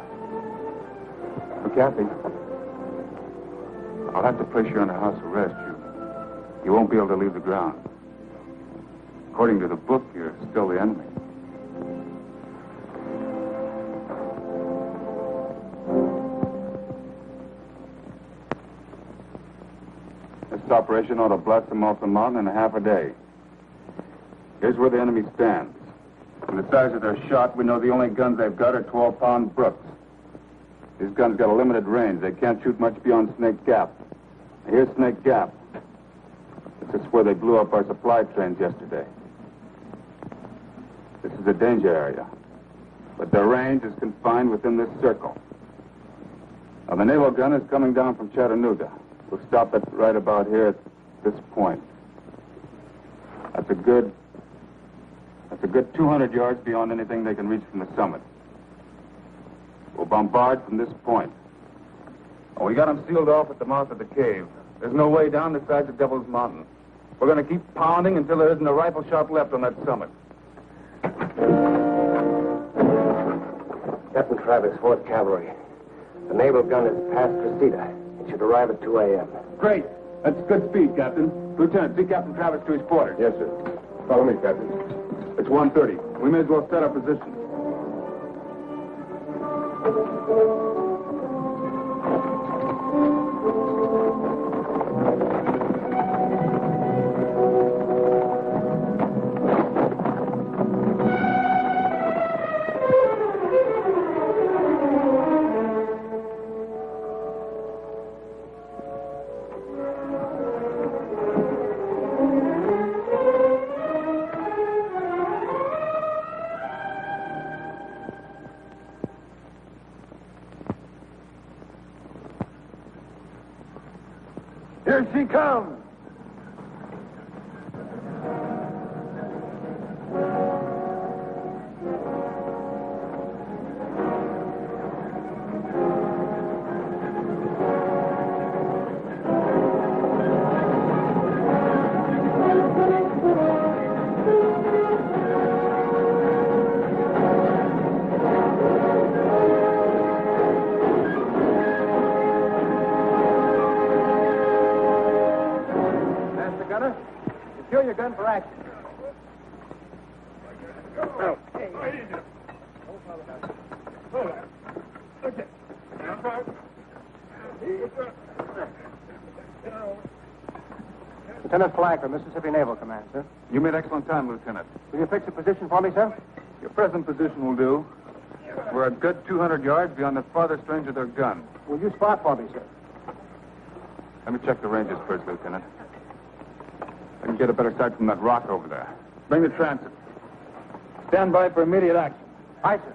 Speaker 10: Oh, Kathy. I'll have to place you under house arrest. You won't be able to leave the ground. According to the book, you're still the enemy. This operation ought to blast them off the mountain in a half a day. Here's where the enemy stands. From the size of their shot, we know the only guns they've got are 12-pound Brooks. These guns got a limited range. They can't shoot much beyond Snake Gap. Here's Snake Gap. This is where they blew up our supply trains yesterday. This is a danger area. But their range is confined within this circle. Now, the naval gun is coming down from Chattanooga. We'll stop it right about here at this point. That's a good 200 yards beyond anything they can reach from the summit. We'll bombard from this point. Oh, we got them sealed off at the mouth of the cave. There's no way down the sides of Devil's Mountain. We're going to keep pounding until there isn't a rifle shot left on that summit.
Speaker 6: Captain Travis, 4th Cavalry. The naval gun is past Reseda. It should arrive at 2 a.m.
Speaker 10: Great. That's good speed, Captain. Lieutenant, see Captain Travis to his quarters.
Speaker 3: Yes, sir. Follow me, Captain.
Speaker 10: It's 1:30. We may as well set our position.
Speaker 5: Here she comes.
Speaker 2: Secure your gun for action. Lieutenant Flagler, Mississippi Naval Command, sir.
Speaker 10: You made excellent time, Lieutenant.
Speaker 2: Will you fix a position for me, sir?
Speaker 10: Your present position will do. We're a good 200 yards beyond the farthest range of their gun.
Speaker 2: Will you spot for me, sir?
Speaker 10: Let me check the ranges first, Lieutenant. I can get a better sight from that rock over there. Bring the transit.
Speaker 2: Stand by for immediate action. Aye, sir.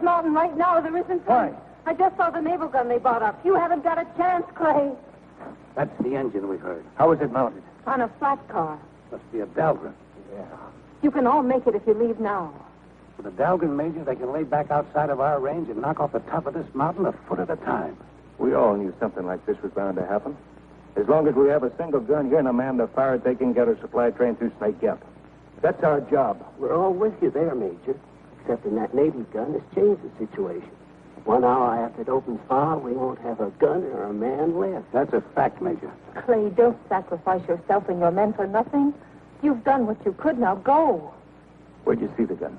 Speaker 4: Mountain right now. There isn't.
Speaker 2: Why?
Speaker 4: I just saw the naval gun they brought up. You haven't got a chance, Clay.
Speaker 9: That's the engine we heard.
Speaker 2: How is it mounted?
Speaker 4: On a flat car.
Speaker 9: Must be a Dahlgren.
Speaker 2: Yeah.
Speaker 4: You can all make it if you leave now.
Speaker 9: With a Dahlgren, Major, they can lay back outside of our range and knock off the top of this mountain a foot at a time.
Speaker 3: We all knew something like this was bound to happen. As long as we have a single gun here and a man to fire it, they can get a supply train through Snake Gap. That's our job.
Speaker 11: We're all with you there, Major. Except in that Navy gun has changed the situation. 1 hour after it opens fire, we won't have a gun or a man left.
Speaker 9: That's a fact, Major.
Speaker 4: Clay, don't sacrifice yourself and your men for nothing. You've done what you could. Now go.
Speaker 3: Where'd you see the gun?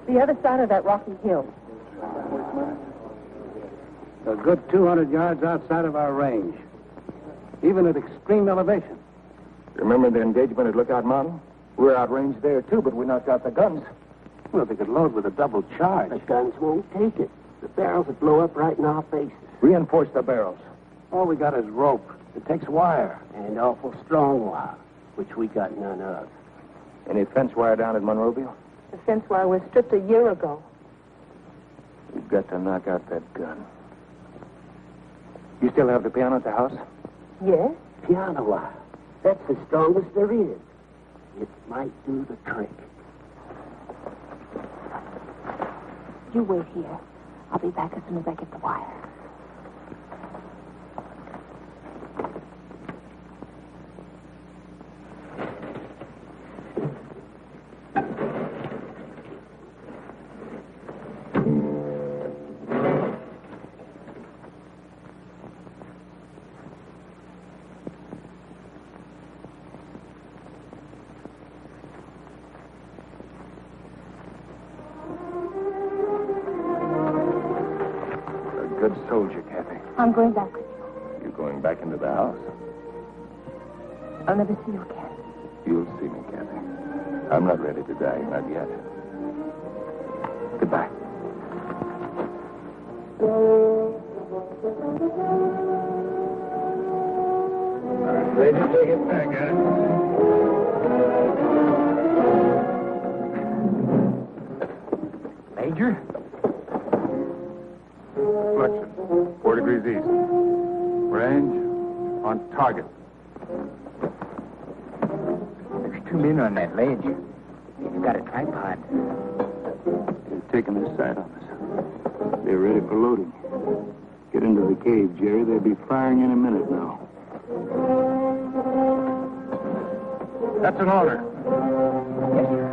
Speaker 4: The other side of that rocky hill.
Speaker 9: A good 200 yards outside of our range, even at extreme elevation.
Speaker 3: Remember the engagement at Lookout Mountain? We were outranged there, too, but we knocked out the guns.
Speaker 9: Well, they could load with a double charge.
Speaker 11: The guns won't take it. The barrels would blow up right in our faces.
Speaker 3: Reinforce the barrels.
Speaker 9: All we got is rope. It takes wire.
Speaker 11: And awful strong wire, which we got none of.
Speaker 3: Any fence wire down at Monrovia?
Speaker 4: The fence wire was stripped a year ago.
Speaker 3: We've got to knock out that gun. You still have the piano at the house?
Speaker 4: Yes?
Speaker 11: Piano wire. That's the strongest there is. It might do the trick.
Speaker 8: You wait here. I'll be back as soon as I get the wire.
Speaker 3: Good soldier, Kathy.
Speaker 8: I'm going back with you.
Speaker 3: You're going back into the house?
Speaker 8: I'll never see you again.
Speaker 3: You'll see me, Kathy. I'm not ready to die, not yet. Goodbye.
Speaker 5: All right, lady, take it back at it.
Speaker 7: Major?
Speaker 10: Deflection, 4 degrees east. Range on target.
Speaker 7: There's 2 men on that ledge. You got a tripod.
Speaker 3: They're taking this side of us. They're ready for loading. Get into the cave, Jerry. They'll be firing in a minute now.
Speaker 10: That's an order.
Speaker 7: Yes, sir.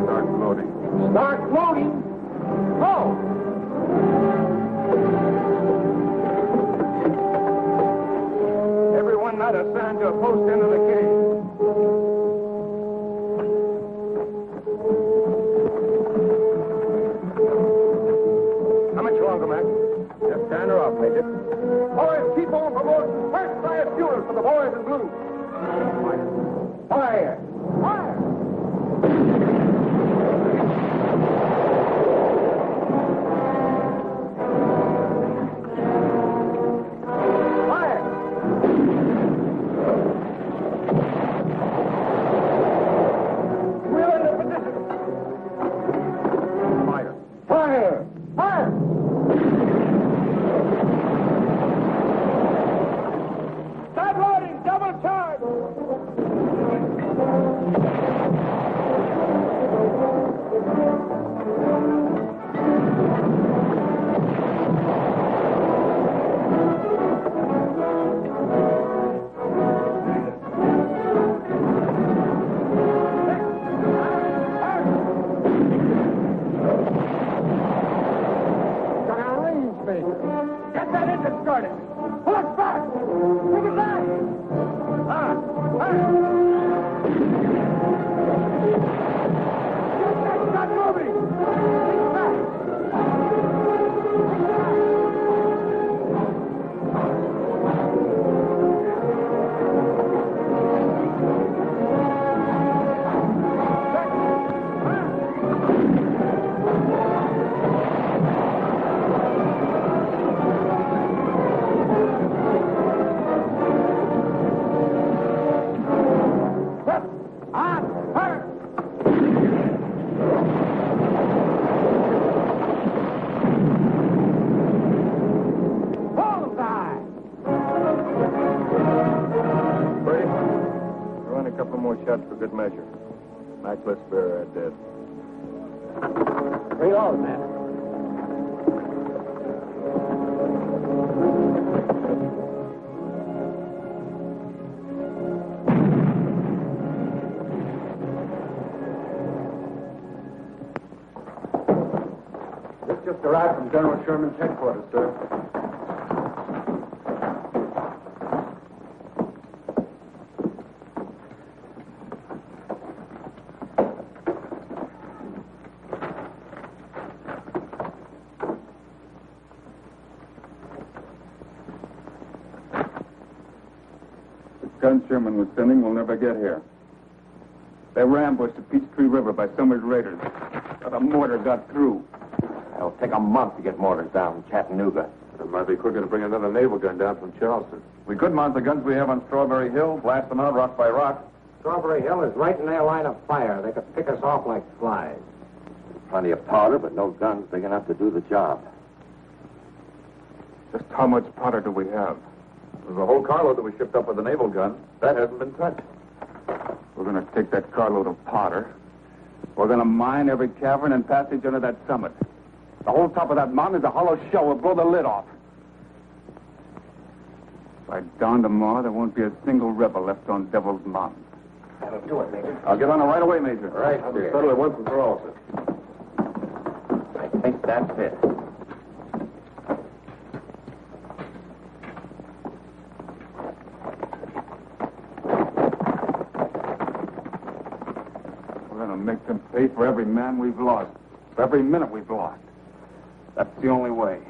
Speaker 10: Start loading.
Speaker 7: Start loading. Go!
Speaker 3: Everyone not assigned to a post into the cave. How much longer, Mac?
Speaker 1: Just turn her off, Major.
Speaker 3: Boys, keep on promoting. First fire fuel for the boys in blue. Fire! Fire! Shots for good measure. Matchless bearer dead.
Speaker 9: Reload, man.
Speaker 10: This just arrived from General Sherman's headquarters, sir. guns Sherman was sending will never get here. They were ambushed at Peachtree River by Summers' raiders, but a mortar got through.
Speaker 3: It'll take a month to get mortars down in Chattanooga.
Speaker 5: It might be quicker to bring another naval gun down from Charleston. We could mount the guns we have on Strawberry Hill, blast them out rock by rock.
Speaker 2: Strawberry Hill is right in their line of fire. They could pick us off like flies.
Speaker 3: Plenty of powder, but no guns big enough to do the job.
Speaker 10: Just how much powder do we have?
Speaker 5: There's a whole carload that we shipped up with the naval gun. That hasn't been touched.
Speaker 10: We're going to take that carload of powder. We're going to mine every cavern and passage under that summit. The whole top of that mountain is a hollow shell. We'll blow the lid off. By dawn tomorrow, there won't be a single rebel left on Devil's Mountain.
Speaker 2: That'll do it, Major.
Speaker 5: I'll get on it right away, Major.
Speaker 3: Right,
Speaker 5: I'll
Speaker 3: dear.
Speaker 5: settle it once and for all, sir.
Speaker 3: I think that's it.
Speaker 10: We're going to make them pay for every man we've lost, for every minute we've lost. That's the only way.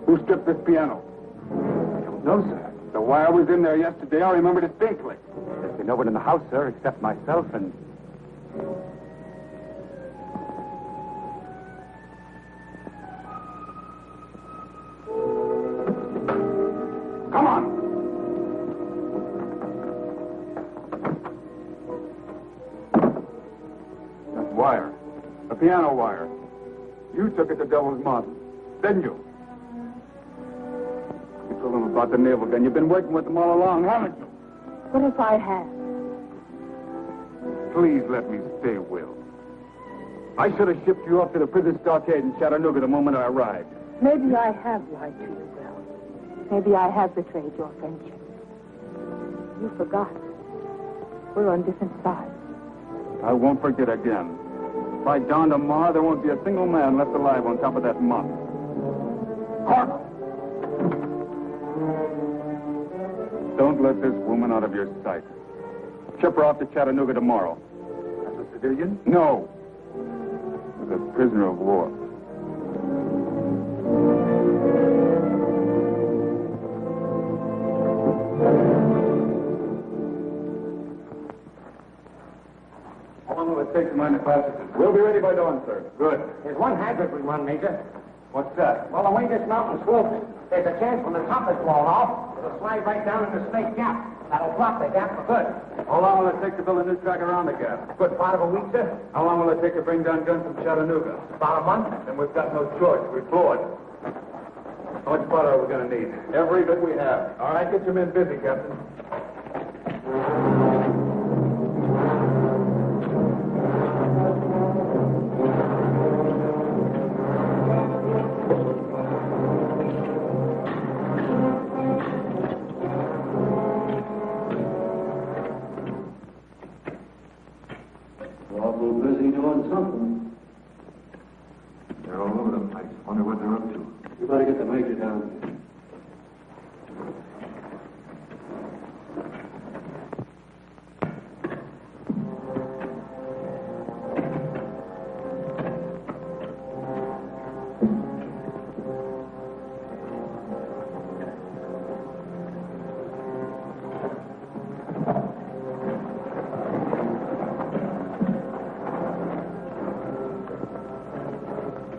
Speaker 10: Who stripped this piano? I don't know, sir. The wire was in there yesterday. I remember distinctly. There's been no one in the house, sir, except myself and... Come on! That wire. The piano wire. You took it to Devil's Mountain, didn't you? You told them about the naval gun. You've been working with them all along, haven't you?
Speaker 8: What if I have?
Speaker 10: Please let me stay, Will. I should have shipped you off to the prison stockade in Chattanooga the moment I arrived.
Speaker 8: Maybe I have lied to you, Will. Maybe I have betrayed your friendship. You forgot. We're on different sides.
Speaker 10: I won't forget again. By dawn tomorrow, there won't be a single man left alive on top of that mountain. Harmon! Don't let this woman out of your sight. Ship her off to Chattanooga tomorrow.
Speaker 5: As a civilian?
Speaker 10: No. As a prisoner of war. How long will it take to mine the passages? We'll be ready by dawn, sir. Good.
Speaker 2: There's one hazard we run, Major.
Speaker 10: What's that?
Speaker 2: Well, the way this mountain slopes, there's a chance when the top is blown off, it'll slide right down into Snake Gap. That'll block the gap for good.
Speaker 10: How long will it take to build a new track around the gap?
Speaker 2: Good part of a week, sir.
Speaker 10: How long will it take to bring down guns from Chattanooga?
Speaker 2: About a month.
Speaker 10: Then we've got no choice. We blow it. How much powder are we going to need?
Speaker 5: Every bit we have.
Speaker 10: All right, get your men busy, Captain.
Speaker 11: Awful busy doing something.
Speaker 5: They're all over the place. Wonder what they're up to.
Speaker 11: You better get the major down here.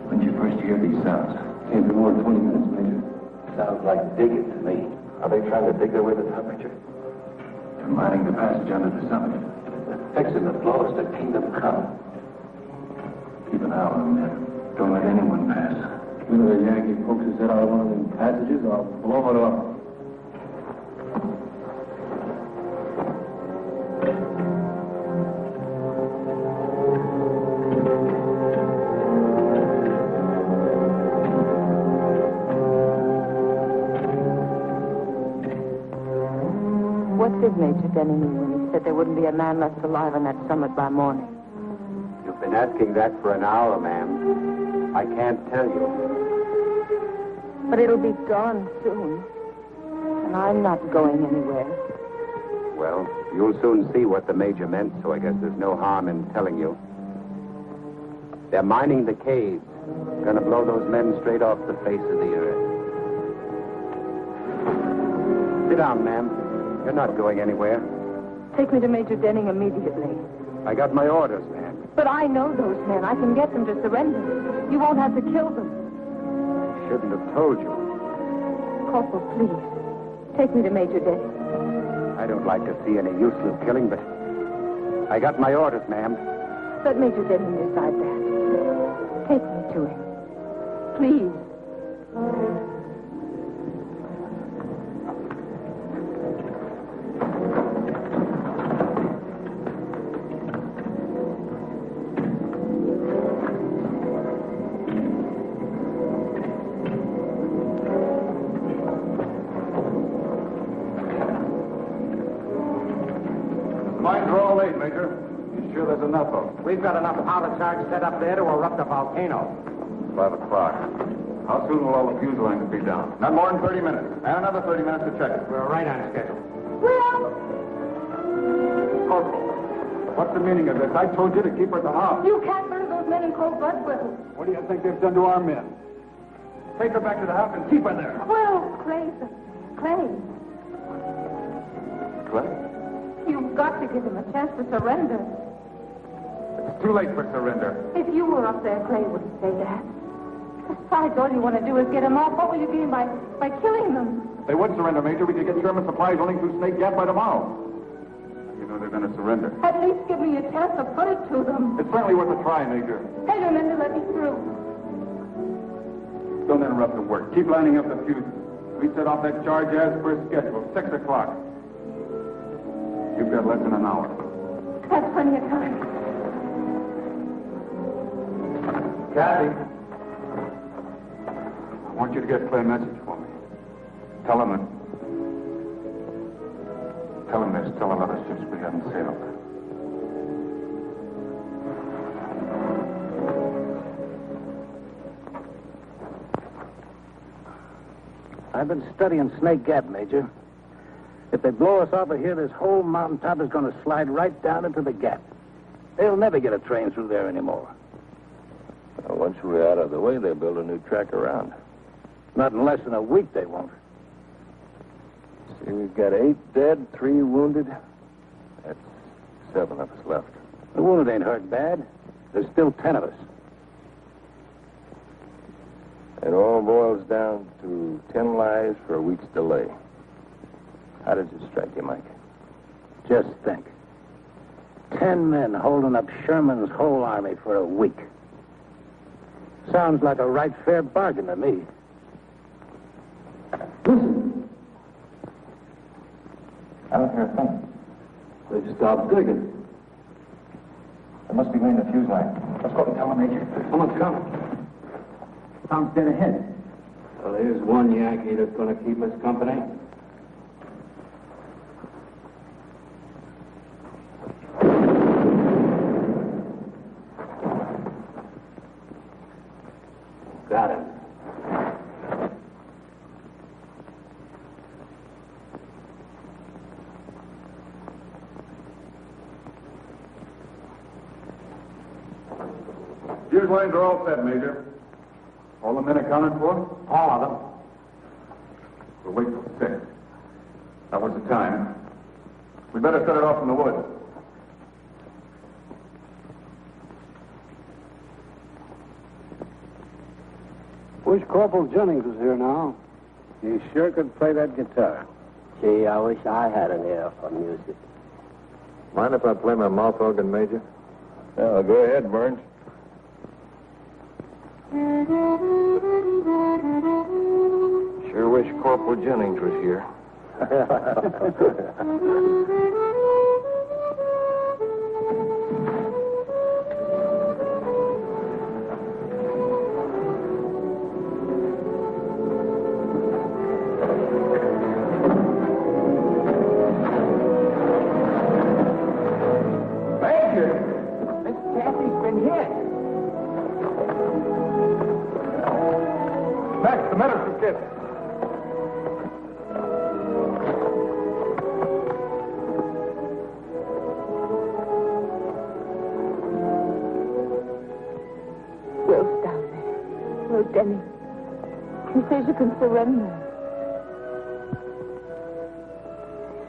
Speaker 5: When'd you first hear these sounds?
Speaker 11: Can't be more than 20 minutes, Major.
Speaker 3: Sounds like digging to me.
Speaker 5: Are they trying to dig their way to the top, Major? They're mining the passage under the summit.
Speaker 3: They're fixing the floors to Kingdom Come.
Speaker 5: Keep an eye on them, men. Don't let anyone pass.
Speaker 11: One of the Yankee folks who set out one of them passages, I'll blow it off.
Speaker 8: What did Major Denny mean when he said there wouldn't be a man left alive on that summit by morning?
Speaker 6: You've been asking that for an hour, ma'am. I can't tell you.
Speaker 8: But it'll be dawn soon. And I'm not going anywhere.
Speaker 12: Well, you'll soon see what the Major meant, so I guess there's no harm in telling you. They're mining the caves. Gonna blow those men straight off the face of the earth. Sit down, ma'am. You're not going anywhere.
Speaker 4: Take me to Major Denning immediately.
Speaker 12: I got my orders, ma'am.
Speaker 4: But I know those men. I can get them to surrender. You won't have to kill them.
Speaker 12: I shouldn't have told you.
Speaker 4: Corporal, please. Take me to Major Denning.
Speaker 12: I don't like to see any useless killing, but I got my orders, ma'am.
Speaker 4: Let Major Denning decide that. Take me to him. Please.
Speaker 10: Mines are all laid, Major. You sure there's enough of them?
Speaker 2: We've got enough powder charge set up there to erupt a volcano.
Speaker 10: 5 o'clock. How soon will all the fuse lines be down? Not more than 30 minutes. And another 30 minutes to check it.
Speaker 2: We're right on schedule.
Speaker 10: Corporal, what's the meaning of this? I told you to keep her at the house.
Speaker 4: You can't murder those men in cold blood, Will.
Speaker 10: What do you think they've done to our men? Take her back to the house and keep her there.
Speaker 4: Will, Clay. Clay.
Speaker 10: Clay?
Speaker 4: You've got to give him a chance to surrender.
Speaker 10: It's too late for surrender.
Speaker 4: If you were up there, Clay wouldn't say that. Besides, all you want to do is get them off. What will you gain by killing them?
Speaker 10: If they would surrender, Major, we could get Sherman supplies only through Snake Gap by tomorrow. You know they're going to surrender.
Speaker 4: At least give me a chance to put it to them.
Speaker 10: It's certainly worth a try, Major.
Speaker 4: Tell your men to let me through.
Speaker 10: Don't interrupt the work. Keep lining up the fuses. We set off that charge as per schedule, 6 o'clock. You've got less than an hour.
Speaker 4: That's plenty of time.
Speaker 10: Kathy. I want you to get Clay a message for me. Tell him there's still a lot of ships we haven't sailed.
Speaker 9: I've been studying Snake Gap, Major. If they blow us off of here, this whole mountaintop is going to slide right down into the gap. They'll never get a train through there anymore.
Speaker 3: Well, once we're out of the way, they'll build a new track around.
Speaker 9: Not in less than a week, they won't.
Speaker 3: See, we've got 8 dead, 3 wounded. That's 7 of us left.
Speaker 9: The wounded ain't hurt bad. There's still 10 of us.
Speaker 3: It all boils down to 10 lives for a week's delay. How does it strike you, Mike?
Speaker 9: Just think. 10 men holding up Sherman's whole army for a week. Sounds like a right fair bargain to me.
Speaker 10: Listen. I don't hear a thing. They've stopped digging. They must be laying the fuse line. Let's go and tell them, Major. Someone's coming. Sounds dead ahead.
Speaker 11: Well, here's one Yankee that's going to keep us company. Got him.
Speaker 10: Fuse lines are all set, Major. All the men accounted for?
Speaker 2: All of them.
Speaker 10: We'll wait till 6. That was the time. We'd better set it off in the woods.
Speaker 9: Wish Corporal Jennings was here now. He sure could play that guitar.
Speaker 11: Gee, I wish I had an ear for music.
Speaker 1: Mind if I play my mouth organ, Major?
Speaker 3: Well, go ahead, Burns. Sure wish Corporal Jennings was here.
Speaker 8: as you can surrender.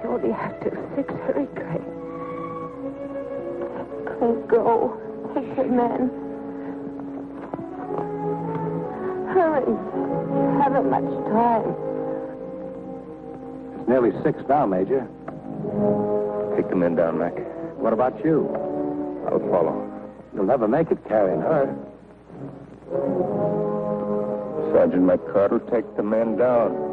Speaker 8: You only have till 6. Hurry, Clay. Go. Take your men. Hurry. You haven't much time.
Speaker 9: It's nearly 6 now, Major.
Speaker 3: Take the men down, Mac.
Speaker 9: What about you?
Speaker 3: I'll follow.
Speaker 9: You'll never make it carrying her.
Speaker 3: Sergeant McCart will take the men down.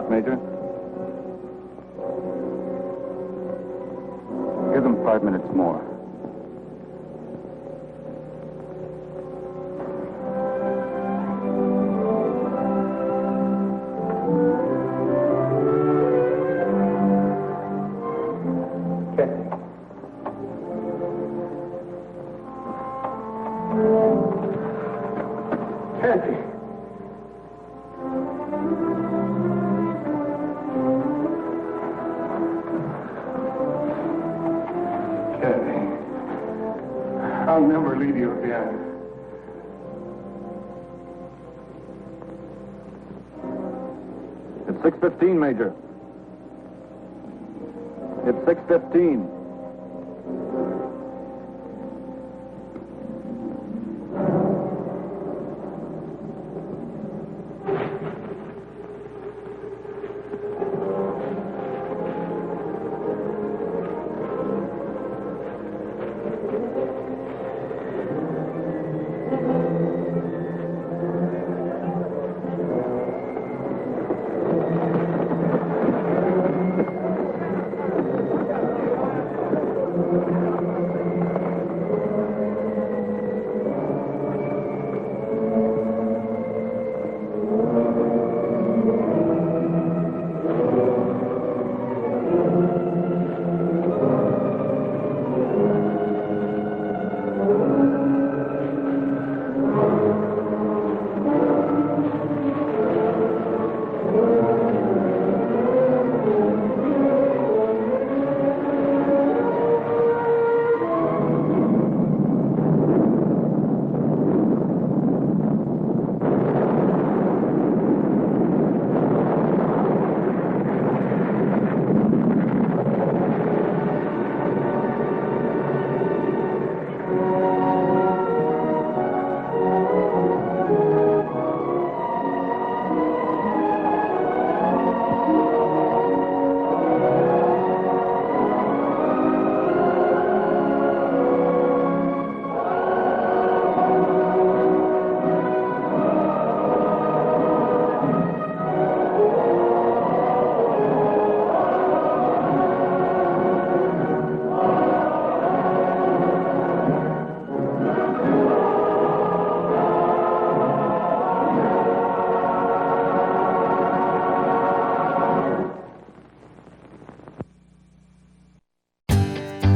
Speaker 10: Major. Give them 5 minutes more.
Speaker 5: I'll never leave you again.
Speaker 9: It's 6:15, Major. It's 6:15.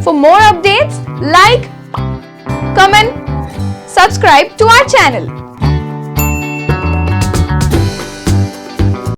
Speaker 13: For more updates, like, comment, subscribe to our channel.